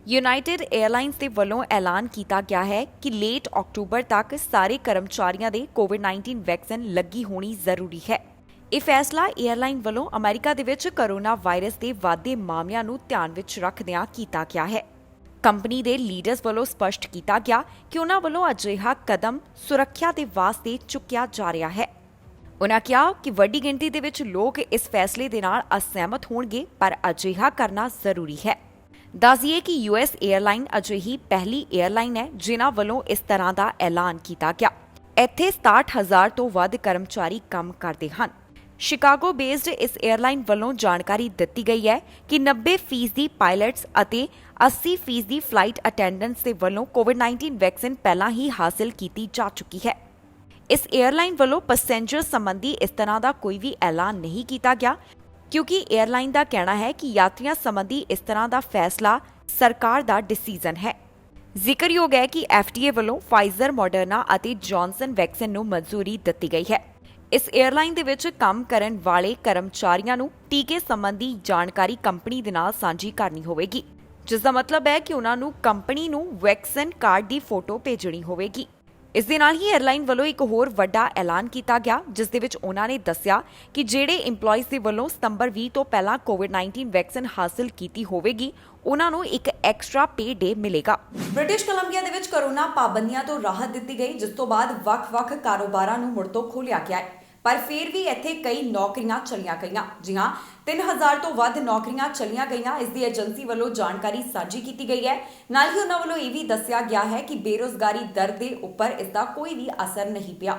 ਯੂਨਾਈਟਿਡ ਏਅਰਲਾਈਨਸ ਦੇ ਵੱਲੋਂ ਐਲਾਨ ਕੀਤਾ ਗਿਆ ਹੈ ਕਿ ਲੇਟ ਅਕਤੂਬਰ ਤੱਕ ਸਾਰੇ ਕਰਮਚਾਰੀਆਂ ਦੇ ਕੋਵਿਡ-19 ਵੈਕਸੀਨ ਲੱਗੀ ਹੋਣੀ ਜ਼ਰੂਰੀ ਹੈ। ਇਹ ਫੈਸਲਾ ਏਅਰਲਾਈਨ ਵੱਲੋਂ ਅਮਰੀਕਾ ਦੇ ਵਿੱਚ ਕੋਰੋਨਾ ਵਾਇਰਸ ਦੇ ਵਧਦੇ ਮਾਮਲਿਆਂ ਨੂੰ ਧਿਆਨ ਵਿੱਚ ਰੱਖਦਿਆਂ ਕੀਤਾ ਗਿਆ ਹੈ। ਕੰਪਨੀ ਦੇ ਲੀਡਰਸ ਵੱਲੋਂ ਸਪਸ਼ਟ ਕੀਤਾ ਗਿਆ ਕਿ ਉਹਨਾਂ ਵੱਲੋਂ ਅਜਿਹਾ ਕਦਮ ਸੁਰੱਖਿਆ ਦੇ ਵਾਸਤੇ ਚੁੱਕਿਆ ਜਾ ਰਿਹਾ ਹੈ। ਉਨ੍ਹਾਂ ਕਿਹਾ ਕਿ ਵੱਡੀ ਗਿਣਤੀ ਦੇ ਵਿੱਚ ਲੋਕ ਇਸ ਫੈਸਲੇ ਦੇ ਨਾਲ ਅਸਹਿਮਤ ਹੋਣਗੇ, ਪਰ ਅਜਿਹਾ ਕਰਨਾ ਜ਼ਰੂਰੀ ਹੈ। ਦੱਸਿਏ ਕਿ ਯੂਐਸ ਏਅਰਲਾਈਨ ਅਜਿਹੀ ਪਹਿਲੀ ਏਅਰਲਾਈਨ ਹੈ ਜਿਨ੍ਹਾਂ ਵੱਲੋਂ ਇਸ ਤਰ੍ਹਾਂ ਦਾ ਐਲਾਨ ਕੀਤਾ ਗਿਆ। ਇੱਥੇ 67,000 ਤੋਂ ਵੱਧ ਕਰਮਚਾਰੀ ਕੰਮ ਕਰਦੇ ਹਨ। ਸ਼ਿਕਾਗੋ ਬੇਸਡ ਇਸ ਏਅਰਲਾਈਨ ਵੱਲੋਂ ਜਾਣਕਾਰੀ ਦਿੱਤੀ ਗਈ ਹੈ ਕਿ 90% ਪਾਇਲਟਸ ਅਤੇ 80% ਫਲਾਈਟ ਅਟੈਂਡੈਂਟਸ ਦੇ ਵੱਲੋਂ ਕੋਵਿਡ-19 ਵੈਕਸੀਨ ਪਹਿਲਾਂ ਹੀ ਹਾਸਲ ਕੀਤੀ ਜਾ ਚੁੱਕੀ ਹੈ। ਇਸ ਏਅਰਲਾਈਨ ਵੱਲੋਂ ਪੈਸੇਂਜਰ ਸੰਬੰਧੀ ਇਸ ਤਰ੍ਹਾਂ ਦਾ ਕੋਈ ਵੀ ਐਲਾਨ ਨਹੀਂ ਕੀਤਾ ਗਿਆ, ਕਿਉਂਕਿ ਏਅਰਲਾਈਨ ਦਾ ਕਹਿਣਾ ਹੈ ਕਿ ਯਾਤਰੀਆਂ ਸੰਬੰਧੀ ਇਸ ਤਰ੍ਹਾਂ ਦਾ ਫੈਸਲਾ ਸਰਕਾਰ ਦਾ ਡਿਸੀਜਨ ਹੈ। ਜ਼ਿਕਰਯੋਗ ਹੈ ਕਿ FDA ਵੱਲੋਂ ਫਾਈਜ਼ਰ, ਮੋਡਰਨਾ ਅਤੇ ਜੌਨਸਨ ਵੈਕਸੀਨ ਨੂੰ ਮਨਜ਼ੂਰੀ ਦਿੱਤੀ ਗਈ ਹੈ। ਇਸ ਏਅਰਲਾਈਨ ਦੇ ਵਿੱਚ ਕੰਮ ਕਰਨ ਵਾਲੇ ਕਰਮਚਾਰੀਆਂ ਨੂੰ ਟੀਕੇ ਸੰਬੰਧੀ ਜਾਣਕਾਰੀ ਕੰਪਨੀ ਦੇ ਨਾਲ ਸਾਂਝੀ ਕਰਨੀ ਹੋਵੇਗੀ, ਜਿਸ ਦਾ ਮਤਲਬ ਹੈ ਕਿ ਉਹਨਾਂ ਨੂੰ ਕੰਪਨੀ ਨੂੰ ਵੈਕਸੀਨ ਕਾਰਡ ਦੀ ਫੋਟੋ ਭੇਜਣੀ ਹੋਵੇਗੀ। ਇਸ ਦੇ ਨਾਲ ਹੀ ਏਅਰਲਾਈਨ ਵੱਲੋਂ ਇੱਕ ਹੋਰ ਵੱਡਾ ਐਲਾਨ ਕੀਤਾ ਗਿਆ, ਜਿਸ ਦੇ ਵਿੱਚ ਉਹਨਾਂ ਨੇ ਦੱਸਿਆ ਕਿ ਜਿਹੜੇ EMPLOYEES ਦੇ ਵੱਲੋਂ ਸਤੰਬਰ 20 ਤੋਂ ਪਹਿਲਾਂ ਕੋਵਿਡ-19 ਵੈਕਸੀਨ ਹਾਸਲ ਕੀਤੀ ਹੋਵੇਗੀ, ਉਹਨਾਂ ਨੂੰ ਇੱਕ ਐਕਸਟਰਾ ਪੇ ਡੇ ਮਿਲੇਗਾ। ਬ੍ਰਿਟਿਸ਼ ਕੋਲੰਬੀਆ ਦੇ ਵਿੱਚ ਕੋਰੋਨਾ ਪਾਬੰਦੀਆਂ ਤੋਂ ਰਾਹਤ ਦਿੱਤੀ ਗਈ, ਜਿਸ ਤੋਂ ਬਾਅਦ ਵੱਖ-ਵੱਖ ਕਾਰੋਬਾਰਾਂ ਨੂੰ ਮੁੜ ਤੋਂ ਖੋਲ੍ਹਿਆ ਗਿਆ ਹੈ, ਪਰ ਫਿਰ ਵੀ ਇੱਥੇ ਕਈ ਨੌਕਰੀਆਂ ਚਲੀਆਂ ਗਈਆਂ। ਜੀ ਹਾਂ, 3000 ਤੋਂ ਵੱਧ ਨੌਕਰੀਆਂ ਚਲੀਆਂ ਗਈਆਂ। ਇਸ ਦੀ ਏਜੰਸੀ ਵੱਲੋਂ ਜਾਣਕਾਰੀ ਸਾਂਝੀ ਕੀਤੀ ਗਈ ਹੈ। ਨਾਲ ਹੀ ਉਹਨਾਂ ਵੱਲੋਂ ਇਹ ਵੀ ਦੱਸਿਆ ਗਿਆ ਹੈ ਕਿ ਬੇਰੁਜ਼ਗਾਰੀ ਦਰ ਦੇ ਉੱਪਰ ਇਸ ਦਾ ਕੋਈ ਵੀ ਅਸਰ ਨਹੀਂ ਪਿਆ।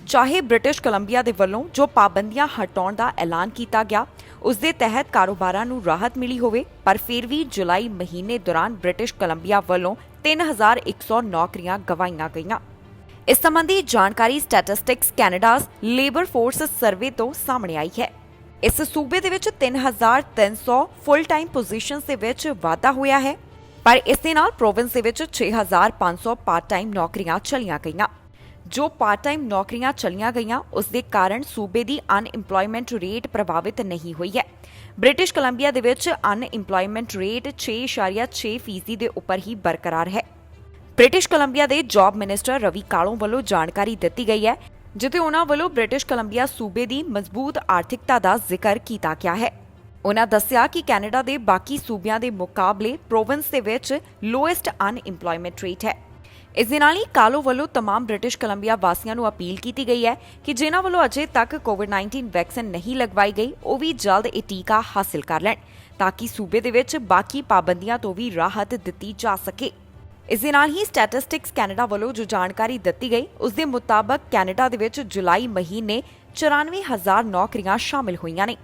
ਚਾਹੇ ਬ੍ਰਿਟਿਸ਼ ਕੋਲੰਬੀਆ ਦੇ ਵੱਲੋਂ ਜੋ ਪਾਬੰਦੀਆਂ ਹਟਾਉਣ ਦਾ ਐਲਾਨ ਕੀਤਾ ਗਿਆ, ਉਸ ਦੇ ਤਹਿਤ ਕਾਰੋਬਾਰਾਂ ਨੂੰ ਰਾਹਤ ਮਿਲੀ ਹੋਵੇ, ਪਰ ਫਿਰ ਵੀ ਜੁਲਾਈ ਮਹੀਨੇ ਦੌਰਾਨ ਬ੍ਰਿਟਿਸ਼ ਕੋਲੰਬੀਆ ਵੱਲੋਂ 3100 ਨੌਕਰੀਆਂ ਗਵਾਈਆਂ ਗਈਆਂ। ਇਸ ਸੰਬੰਧੀ ਜਾਣਕਾਰੀ ਸਟੈਟਿਸਟਿਕਸ ਕੈਨੇਡਾਸ ਲੇਬਰ ਫੋਰਸ ਸਰਵੇ ਤੋਂ ਸਾਹਮਣੇ ਆਈ ਹੈ। ਇਸ ਸੂਬੇ ਦੇ ਵਿੱਚ 3300 ਫੁੱਲ ਟਾਈਮ ਪੋਜੀਸ਼ਨਸ ਦੇ ਵਿੱਚ ਵਾਧਾ ਹੋਇਆ ਹੈ, ਪਰ ਇਸ ਦੇ ਨਾਲ ਪ੍ਰੋਵਿੰਸ ਦੇ ਵਿੱਚ 6500 ਪਾਰਟ ਟਾਈਮ ਨੌਕਰੀਆਂ ਚਲੀਆਂ ਗਈਆਂ। ਜੋ ਪਾਰਟ ਟਾਈਮ ਨੌਕਰੀਆਂ ਚਲੀਆਂ ਗਈਆਂ, ਉਸ ਦੇ ਕਾਰਨ ਸੂਬੇ ਦੀ ਅਨਇੰਪਲੋਇਮੈਂਟ ਰੇਟ ਪ੍ਰਭਾਵਿਤ ਨਹੀਂ ਹੋਈ ਹੈ। ਬ੍ਰਿਟਿਸ਼ ਕੋਲੰਬੀਆ ਦੇ ਵਿੱਚ ਅਨਇੰਪਲੋਇਮੈਂਟ ਰੇਟ 6.6% ਦੇ ਉੱਪਰ ਹੀ ਬਰਕਰਾਰ ਹੈ। ਬ੍ਰਿਟਿਸ਼ ਕੋਲੰਬੀਆ ਦੇ ਜੌਬ ਮਿਨਿਸਟਰ ਰਵੀ ਕਾਲੋਂ ਵੱਲੋਂ ਜਾਣਕਾਰੀ ਦਿੱਤੀ ਗਈ ਹੈ, ਜਿੱਥੇ ਉਹਨਾਂ ਵੱਲੋਂ ਬ੍ਰਿਟਿਸ਼ ਕੋਲੰਬੀਆ ਸੂਬੇ ਦੀ ਮਜ਼ਬੂਤ ਆਰਥਿਕਤਾ ਦਾ ਜ਼ਿਕਰ ਕੀਤਾ ਗਿਆ ਹੈ। ਉਹਨਾਂ ਦੱਸਿਆ ਕਿ ਕੈਨੇਡਾ ਦੇ ਬਾਕੀ ਸੂਬਿਆਂ ਦੇ ਮੁਕਾਬਲੇ ਪ੍ਰੋਵਿੰਸ ਦੇ ਵਿੱਚ ਲੋਐਸਟ ਅਨਇੰਪਲੋਇਮੈਂਟ ਰੇਟ ਹੈ। ਇਸ ਦੇ ਨਾਲ ਹੀ ਕਾਲੋ ਵੱਲੋਂ तमाम ਬ੍ਰਿਟਿਸ਼ ਕੋਲੰਬੀਆ ਵਾਸੀਆਂ ਨੂੰ ਅਪੀਲ ਕੀਤੀ ਗਈ ਹੈ ਕਿ ਜਿਨ੍ਹਾਂ ਵੱਲੋਂ ਅਜੇ ਤੱਕ ਕੋਵਿਡ-19 ਵੈਕਸੀਨ ਨਹੀਂ ਲਗਵਾਈ ਗਈ, ਉਹ ਵੀ ਜਲਦ ਇਹ ਟੀਕਾ ਹਾਸਲ ਕਰ ਲੈਣ, ਤਾਂ ਕਿ ਸੂਬੇ ਦੇ ਵਿੱਚ ਬਾਕੀ ਪਾਬੰਦੀਆਂ ਤੋਂ ਵੀ ਰਾਹਤ ਦਿੱਤੀ ਜਾ ਸਕੇ। ਇਸ ਦੇ ਨਾਲ ਹੀ ਸਟੈਟਿਸਟਿਕਸ ਕੈਨੇਡਾ ਵੱਲੋਂ ਜੋ ਜਾਣਕਾਰੀ ਦਿੱਤੀ ਗਈ, ਉਸ ਦੇ ਮੁਤਾਬਕ ਕੈਨੇਡਾ ਦੇ ਵਿੱਚ ਜੁਲਾਈ ਮਹੀਨੇ 94,000 ਨੌਕਰੀਆਂ ਸ਼ਾਮਿਲ ਹੋਈਆਂ ਨੇ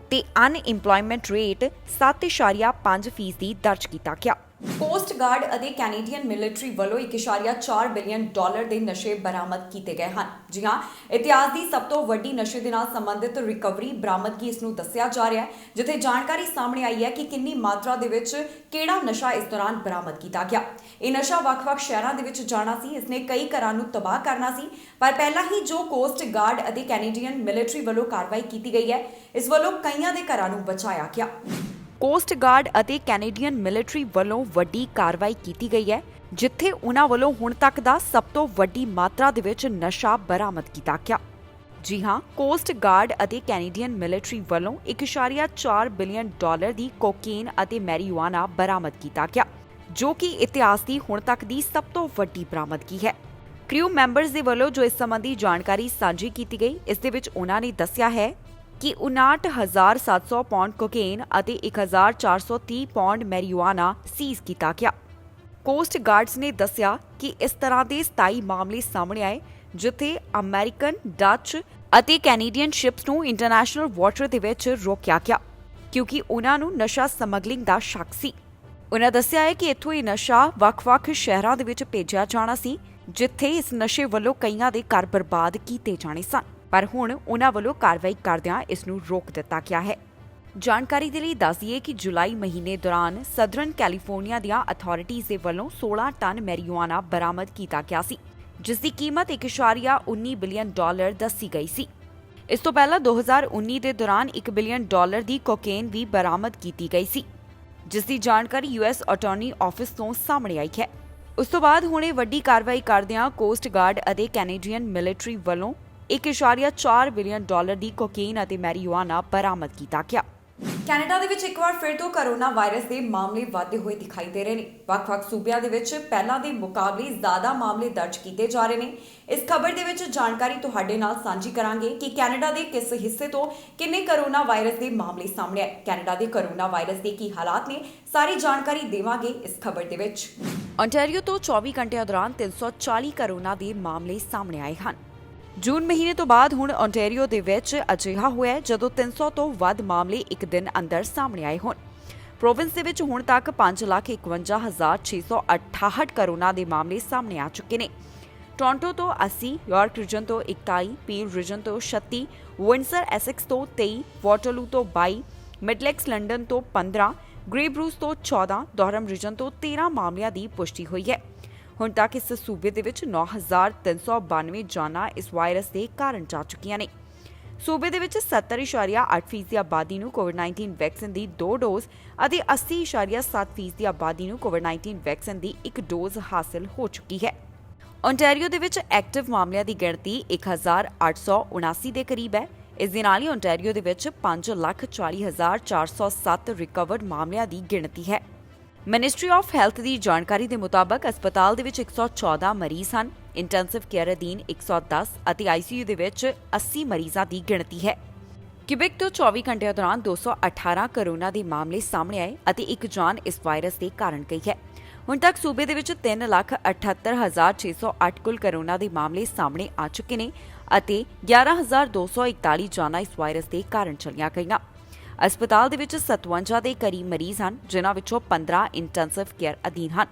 ਤੇ ਅਨਇੰਪਲੋਇਮੈਂਟ ਰੇਟ 7.5% ਦਰਜ ਕੀਤਾ ਗਿਆ। ਕੋਸਟ ਗਾਰਡ ਅਤੇ ਕੈਨੇਡੀਅਨ ਮਿਲਟਰੀ ਵੱਲੋਂ 1.4 ਬਿਲੀਅਨ ਡਾਲਰ ਦੇ ਨਸ਼ੇ ਬਰਾਮਦ ਕੀਤੇ ਗਏ ਹਨ। ਜੀ ਹਾਂ, ਇਤਿਹਾਸ ਦੀ ਸਭ ਤੋਂ ਵੱਡੀ ਨਸ਼ੇ ਦੇ ਨਾਲ ਸੰਬੰਧਿਤ ਰਿਕਵਰੀ ਬਰਾਮਦਗੀ ਇਸ ਨੂੰ ਦੱਸਿਆ ਜਾ ਰਿਹਾ ਹੈ, ਜਿੱਥੇ ਜਾਣਕਾਰੀ ਸਾਹਮਣੇ ਆਈ ਹੈ ਕਿ ਕਿੰਨੀ ਮਾਤਰਾ ਦੇ ਵਿੱਚ ਕਿਹੜਾ ਨਸ਼ਾ ਇਸ ਦੌਰਾਨ ਬਰਾਮਦ ਕੀਤਾ ਗਿਆ। ਇਹ ਨਸ਼ਾ ਵੱਖ-ਵੱਖ ਸ਼ਹਿਰਾਂ ਦੇ ਵਿੱਚ ਜਾਣਾ ਸੀ, ਇਸਨੇ ਕਈ ਘਰਾਂ ਨੂੰ ਤਬਾਹ ਕਰਨਾ ਸੀ, ਪਰ ਪਹਿਲਾਂ ਹੀ ਜੋ ਕੋਸਟ ਗਾਰਡ ਅਤੇ ਕੈਨੇਡੀਅਨ ਮਿਲਟਰੀ ਵੱਲੋਂ ਕਾਰਵਾਈ ਕੀਤੀ ਗਈ ਹੈ, ਇਸ ਵੱਲੋਂ ਕਈਆਂ ਦੇ ਘਰਾਂ ਨੂੰ ਬਚਾਇਆ ਗਿਆ। ਕੋਸਟ ਗਾਰਡ ਅਤੇ ਕੈਨੇਡੀਅਨ ਮਿਲਟਰੀ ਵੱਲੋਂ ਵੱਡੀ ਕਾਰਵਾਈ ਕੀਤੀ ਗਈ ਹੈ, ਜਿੱਥੇ ਉਨ੍ਹਾਂ ਵੱਲੋਂ ਹੁਣ ਤੱਕ ਦਾ ਸਭ ਤੋਂ ਵੱਡੀ ਮਾਤਰਾ ਦੇ ਵਿੱਚ ਨਸ਼ਾ ਬਰਾਮਦ ਕੀਤਾ ਗਿਆ। ਜੀ ਹਾਂ, ਕੋਸਟ ਗਾਰਡ ਅਤੇ ਕੈਨੇਡੀਅਨ ਮਿਲਟਰੀ ਵੱਲੋਂ 1.4 ਬਿਲੀਅਨ ਡਾਲਰ ਦੀ ਕੋਕੇਨ ਅਤੇ ਮੈਰੀਜੁਆਨਾ ਬਰਾਮਦ ਕੀਤਾ ਗਿਆ, ਜੋ ਕਿ ਇਤਿਹਾਸ ਦੀ ਹੁਣ ਤੱਕ ਦੀ ਸਭ ਤੋਂ ਵੱਡੀ ਬਰਾਮਦਗੀ ਹੈ। ਕ੍ਰਿਊ ਮੈਂਬਰਸ ਦੇ ਵੱਲੋਂ ਜੋ ਇਸ ਸੰਬੰਧੀ ਜਾਣਕਾਰੀ ਸਾਂਝੀ ਕੀਤੀ ਗਈ, ਇਸ ਦੇ ਵਿੱਚ ਉਨ੍ਹਾਂ ਨੇ ਦੱਸਿਆ ਹੈ ਕਿ 59,700 ਪੌਂਡ ਕੋਕੇਨ ਅਤੇ 1,430 ਪੌਂਡ ਮੈਰੀਜੁਆਨਾ ਸੀਜ਼ ਕੀਤਾ ਗਿਆ। ਕੋਸਟ ਗਾਰਡਸ ਨੇ ਦੱਸਿਆ ਕਿ ਇਸ ਤਰ੍ਹਾਂ ਦੇ 27 ਮਾਮਲੇ ਸਾਹਮਣੇ ਆਏ, ਜਿੱਥੇ ਅਮਰੀਕਨ, ਡੱਚ ਅਤੇ ਕੈਨੇਡੀਅਨ ਸ਼ਿਪਸ ਨੂੰ ਇੰਟਰਨੈਸ਼ਨਲ ਵਾਟਰ ਦੇ ਵਿੱਚ ਰੋਕਿਆ ਗਿਆ, ਕਿਉਂਕਿ ਉਨ੍ਹਾਂ ਨੂੰ ਨਸ਼ਾ ਸਮਗਲਿੰਗ ਦਾ ਸ਼ੱਕ ਸੀ। ਉਨ੍ਹਾਂ ਦੱਸਿਆ ਹੈ ਕਿ ਇੱਥੋਂ ਇਹ ਨਸ਼ਾ ਵੱਖ-ਵੱਖ ਸ਼ਹਿਰਾਂ ਦੇ ਵਿੱਚ ਭੇਜਿਆ ਜਾਣਾ ਸੀ, ਜਿੱਥੇ ਇਸ ਨਸ਼ੇ ਵੱਲੋਂ ਕਈਆਂ ਦੇ ਘਰ ਬਰਬਾਦ ਕੀਤੇ ਜਾਣੇ ਸਨ, ਪਰ ਹੁਣ ਉਨ੍ਹਾਂ ਵੱਲੋਂ ਕਾਰਵਾਈ ਕਰਦਿਆਂ ਇਸ ਨੂੰ ਰੋਕ ਦਿੱਤਾ ਗਿਆ ਹੈ। ਜਾਣਕਾਰੀ ਦੇ ਲਈ ਦੱਸ ਦਈਏ ਕਿ ਜੁਲਾਈ ਮਹੀਨੇ ਦੌਰਾਨ ਸਦਰਨ ਕੈਲੀਫੋਰਨੀਆ ਦੀਆਂ ਅਥਾਰਟੀਜ਼ ਦੇ ਵੱਲੋਂ 16 ਟਨ ਮੈਰੀਜੁਆਨਾ ਬਰਾਮਦ ਕੀਤਾ ਗਿਆ ਸੀ, ਜਿਸ ਦੀ ਕੀਮਤ 1.19 ਬਿਲੀਅਨ ਡਾਲਰ ਦੱਸੀ ਗਈ ਸੀ। ਇਸ ਤੋਂ ਪਹਿਲਾਂ 2019 ਦੇ ਦੌਰਾਨ 1 ਬਿਲੀਅਨ ਡਾਲਰ ਦੀ ਕੋਕੇਨ ਵੀ ਬਰਾਮਦ ਕੀਤੀ ਗਈ ਸੀ, ਜਿਸ ਦੀ ਜਾਣਕਾਰੀ ਯੂਐਸ ਅਟਾਰਨੀ ਆਫਿਸ ਤੋਂ ਸਾਹਮਣੇ ਆਈ ਹੈ। ਉਸ ਤੋਂ ਬਾਅਦ ਹੁਣ ਇਹ ਵੱਡੀ ਕਾਰਵਾਈ ਕਰਦਿਆਂ ਕੋਸਟ ਗਾਰਡ ਅਤੇ ਕੈਨੇਡੀਅਨ ਮਿਲਟਰੀ ਵੱਲੋਂ 1.4 ਬਿਲੀਅਨ ਡਾਲਰ ਦੀ ਕੋਕੇਨ ਅਤੇ ਮੈਰੀਜੁਆਨਾ ਬਰਾਮਦ ਕੀਤਾ ਗਿਆ। ਕੈਨੇਡਾ ਦੇ ਵਿੱਚ ਇੱਕ ਵਾਰ ਫਿਰ ਤੋਂ ਕੋਰੋਨਾ ਵਾਇਰਸ ਦੇ ਮਾਮਲੇ ਵਧਦੇ ਹੋਏ ਦਿਖਾਈ ਦੇ ਰਹੇ ਨੇ। ਵੱਖ-ਵੱਖ ਸੂਬਿਆਂ ਦੇ ਵਿੱਚ ਪਹਿਲਾਂ ਦੇ ਮੁਕਾਬਲੇ ਜ਼ਿਆਦਾ ਮਾਮਲੇ ਦਰਜ ਕੀਤੇ ਜਾ ਰਹੇ ਨੇ। ਇਸ ਖਬਰ ਦੇ ਵਿੱਚ ਜਾਣਕਾਰੀ ਤੁਹਾਡੇ ਨਾਲ ਸਾਂਝੀ ਕਰਾਂਗੇ ਕਿ ਕੈਨੇਡਾ ਦੇ ਕਿਸ ਹਿੱਸੇ ਤੋਂ ਕਿੰਨੇ ਕੋਰੋਨਾ ਵਾਇਰਸ ਦੇ ਮਾਮਲੇ ਸਾਹਮਣੇ ਆਏ, ਕੈਨੇਡਾ ਦੇ ਕੋਰੋਨਾ ਵਾਇਰਸ ਦੇ ਕੀ ਹਾਲਾਤ ਨੇ, ਸਾਰੀ ਜਾਣਕਾਰੀ ਦੇਵਾਂਗੇ ਇਸ ਖਬਰ ਦੇ ਵਿੱਚ। ontario ਤੋਂ 24 ਘੰਟਿਆਂ ਦੌਰਾਨ 340 ਕੋਰੋਨਾ ਦੇ ਮਾਮਲੇ ਸਾਹਮਣੇ ਆਏ ਹਨ। ਜੂਨ ਮਹੀਨੇ ਤੋਂ ਬਾਅਦ ਹੁਣ ontario ਦੇ ਵਿੱਚ ਅਜਿਹਾ ਹੋਇਆ ਜਦੋਂ 300 ਤੋਂ ਵੱਧ ਮਾਮਲੇ ਇੱਕ ਦਿਨ ਅੰਦਰ ਸਾਹਮਣੇ ਆਏ ਹੋਣ। ਪ੍ਰੋਵਿੰਸ ਦੇ ਵਿੱਚ ਹੁਣ ਤੱਕ 5,51,668 ਕੋਰੋਨਾ ਦੇ ਮਾਮਲੇ ਸਾਹਮਣੇ ਆ ਚੁੱਕੇ ਨੇ। ਟੋਰਾਂਟੋ ਤੋਂ 80, ਯਾਰਕ ਰੀਜਨ ਤੋਂ 41, ਪੀਲ ਰੀਜਨ ਤੋਂ 36, ਵਿੰਡਸਰ ਐਸੈਕਸ ਤੋਂ 23, ਵਾਟਰਲੂ ਤੋਂ 22, ਮਿਡਲੈਕਸ ਲੰਡਨ ਤੋਂ 15, ਗ੍ਰੇ ਬਰੂਸ ਤੋਂ 14, ਦੌਰਮ ਰੀਜਨ ਤੋਂ 13 ਮਾਮਲਿਆਂ ਦੀ ਪੁਸ਼ਟੀ ਹੋਈ ਹੈ। ਹੁਣ ਤੱਕ ਇਸ ਸੂਬੇ ਦੇ ਵਿੱਚ 9,392 ਜਾਨਾਂ ਇਸ ਵਾਇਰਸ ਦੇ ਕਾਰਨ ਜਾ ਚੁੱਕੀਆਂ ਨੇ। ਸੂਬੇ ਦੇ ਵਿੱਚ 70.8% ਦੀ ਆਬਾਦੀ ਨੂੰ ਕੋਵਿਡ-19 ਵੈਕਸੀਨ ਦੀ 2 ਡੋਜ਼ ਅਤੇ 80.7% ਦੀ ਆਬਾਦੀ ਨੂੰ ਕੋਵਿਡ-19 ਵੈਕਸੀਨ ਦੀ 1 ਡੋਜ਼ ਹਾਸਲ ਹੋ ਚੁੱਕੀ ਹੈ। ontario ਦੇ ਵਿੱਚ ਐਕਟਿਵ ਮਾਮਲਿਆਂ ਦੀ ਗਿਣਤੀ 1,879 ਦੇ ਕਰੀਬ ਹੈ। ਇਸ ਦੇ ਨਾਲ ਹੀ ontario ਦੇ ਵਿੱਚ 5,40,407 ਰਿਕਵਰਡ ਮਾਮਲਿਆਂ ਦੀ ਗਿਣਤੀ ਹੈ। ਮਿਨਿਸਟਰੀ ਆਫ ਹੈਲਥ ਦੀ ਜਾਣਕਾਰੀ ਦੇ ਮੁਤਾਬਕ ਹਸਪਤਾਲ ਦੇ ਵਿੱਚ 114 ਮਰੀਜ਼ ਹਨ। ਇੰਟੈਂਸਿਵ ਕੇਅਰ ਅਧੀਨ 110 ਅਤੇ ਆਈਸੀਯੂ ਦੇ ਵਿੱਚ 80 ਮਰੀਜ਼ਾਂ ਦੀ ਗਿਣਤੀ ਹੈ। ਕਿਬੈਕ ਤੋਂ 24 ਘੰਟਿਆਂ ਦੌਰਾਨ 218 ਕੋਰੋਨਾ ਦੇ ਮਾਮਲੇ ਸਾਹਮਣੇ ਆਏ ਅਤੇ ਇੱਕ ਜਾਨ ਇਸ ਵਾਇਰਸ ਦੇ ਕਾਰਨ ਗਈ ਹੈ। ਹੁਣ ਤੱਕ ਸੂਬੇ ਦੇ ਵਿੱਚ 3,78,608 ਕੁੱਲ ਕੋਰੋਨਾ ਦੇ ਮਾਮਲੇ ਸਾਹਮਣੇ ਆ ਚੁੱਕੇ ਨੇ ਅਤੇ 11,241 ਜਾਨਾਂ ਇਸ ਵਾਇਰਸ ਦੇ ਕਾਰਨ ਚਲੀਆਂ ਗਈਆਂ। ਹਸਪਤਾਲ ਦੇ ਵਿੱਚ 57 ਦੇ ਕਰੀਬ ਮਰੀਜ਼ ਹਨ, ਜਿਨ੍ਹਾਂ ਵਿੱਚੋਂ 15 ਇੰਟੈਂਸਿਵ ਕੇਅਰ ਅਧੀਨ ਹਨ।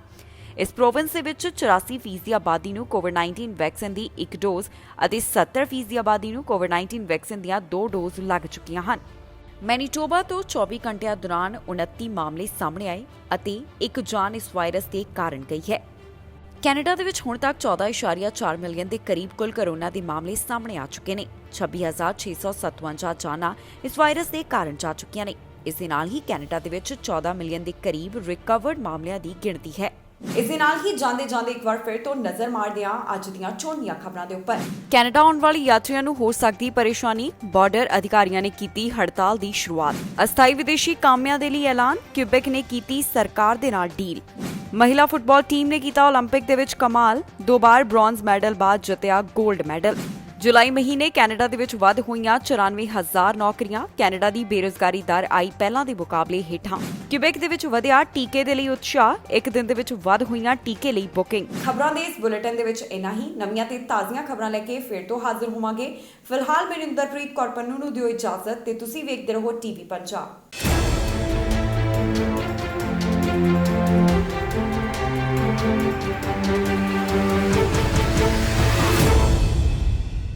ਇਸ ਪ੍ਰੋਵਿੰਸ ਦੇ ਵਿੱਚ 84% ਦੀ ਆਬਾਦੀ ਨੂੰ ਕੋਵਿਡ-19 ਵੈਕਸੀਨ ਦੀ 1 ਡੋਜ਼ ਅਤੇ 70% ਦੀ ਆਬਾਦੀ ਨੂੰ ਕੋਵਿਡ-19 ਵੈਕਸੀਨ ਦੀਆਂ 2 ਡੋਜ਼ ਲੱਗ ਚੁੱਕੀਆਂ ਹਨ। ਮੈਨੀਟੋਬਾ ਤੋਂ 24 ਘੰਟਿਆਂ ਦੌਰਾਨ 29 ਮਾਮਲੇ ਸਾਹਮਣੇ ਆਏ ਅਤੇ ਇੱਕ ਜਾਨ ਇਸ ਵਾਇਰਸ ਦੇ ਕਾਰਨ ਗਈ ਹੈ। ਕੈਨੇਡਾ ਦੇ ਵਿੱਚ ਹੁਣ ਤੱਕ 14.4 ਮਿਲੀਅਨ ਦੇ ਕਰੀਬ ਕੁੱਲ ਕੋਰੋਨਾ ਦੇ ਮਾਮਲੇ ਸਾਹਮਣੇ ਆ ਚੁੱਕੇ ਨੇ। 26,657 ਜਾਨਾਂ ਇਸ ਵਾਇਰਸ ਦੇ ਕਾਰਨ ਜਾ ਚੁੱਕੀਆਂ ਨੇ। ਇਸ ਦੇ ਨਾਲ ਹੀ ਕੈਨੇਡਾ ਦੇ ਵਿੱਚ 14 ਮਿਲੀਅਨ ਦੇ ਕਰੀਬ ਰਿਕਵਰਡ ਮਾਮਲਿਆਂ ਦੀ ਗਿਣਤੀ ਹੈ। ਇਸ ਦੇ ਨਾਲ ਹੀ ਜਾਂਦੇ ਇੱਕ ਵਾਰ ਫਿਰ ਤੋਂ ਨਜ਼ਰ ਮਾਰਦੇ ਹਾਂ ਅੱਜ ਦੀਆਂ ਚੋਣਵੀਆਂ ਖਬਰਾਂ ਦੇ ਉੱਪਰ। ਕੈਨੇਡਾ ਆਉਣ ਵਾਲੇ ਯਾਤਰੀਆਂ ਨੂੰ ਹੋ ਸਕਦੀ ਪਰੇਸ਼ਾਨੀ, ਬਾਰਡਰ ਅਧਿਕਾਰੀਆਂ ਨੇ ਕੀਤੀ ਹੜਤਾਲ ਦੀ ਸ਼ੁਰੂਆਤ। ਅਸਥਾਈ ਵਿਦੇਸ਼ੀ ਕਾਮਿਆਂ ਦੇ ਲਈ ਐਲਾਨ, ਕਿਊਬੈਕ ਨੇ ਕੀਤੀ ਸਰਕਾਰ ਦੇ ਨਾਲ ਡੀਲ। ਮਹਿਲਾ ਫੁੱਟਬਾਲ ਟੀਮ ਨੇ ਕੀਤਾ ਓਲੰਪਿਕ ਦੇ ਵਿੱਚ ਕਮਾਲ, 2 ਵਾਰ ਬ੍ਰੌਂਜ਼ ਮੈਡਲ ਬਾਅਦ ਜਿੱਤਿਆ 골ਡ ਮੈਡਲ। ਜੁਲਾਈ ਮਹੀਨੇ ਕੈਨੇਡਾ ਦੇ ਵਿੱਚ ਵੱਧ ਹੋਈਆਂ 94,000 ਨੌਕਰੀਆਂ। ਕੈਨੇਡਾ ਦੀ ਬੇਰੁਜ਼ਗਾਰੀ ਦਰ ਆਈ ਪਹਿਲਾਂ ਦੇ ਮੁਕਾਬਲੇ ਹੇਠਾਂ। ਕਿਊਬੈਕ ਦੇ ਵਿੱਚ ਵਧਿਆ ਟੀਕੇ ਦੇ ਲਈ ਉਤਸ਼ਾਹ, ਇੱਕ ਦਿਨ ਦੇ ਵਿੱਚ ਵੱਧ ਹੋਈਆਂ ਟੀਕੇ ਲਈ ਬੁਕਿੰਗ। ਖਬਰਾਂ ਦੇ ਇਸ ਬੁਲੇਟਿਨ ਦੇ ਵਿੱਚ ਇੰਨਾ ਹੀ। ਨਵੀਆਂ ਤੇ ਤਾਜ਼ੀਆਂ ਖਬਰਾਂ ਲੈ ਕੇ ਫਿਰ ਤੋਂ ਹਾਜ਼ਰ ਹੋਵਾਂਗੇ। ਫਿਲਹਾਲ ਮੈਨੂੰ ਇੰਦਰਪ੍ਰੀਤ ਕੌਰ ਪੰਨੂ ਨੂੰ ਦਿਓ ਇਜਾਜ਼ਤ ਤੇ ਤੁਸੀਂ ਵੇਖਦੇ ਰਹੋ ਟੀਵੀ ਪੰਜਾਬ। ਹੈ।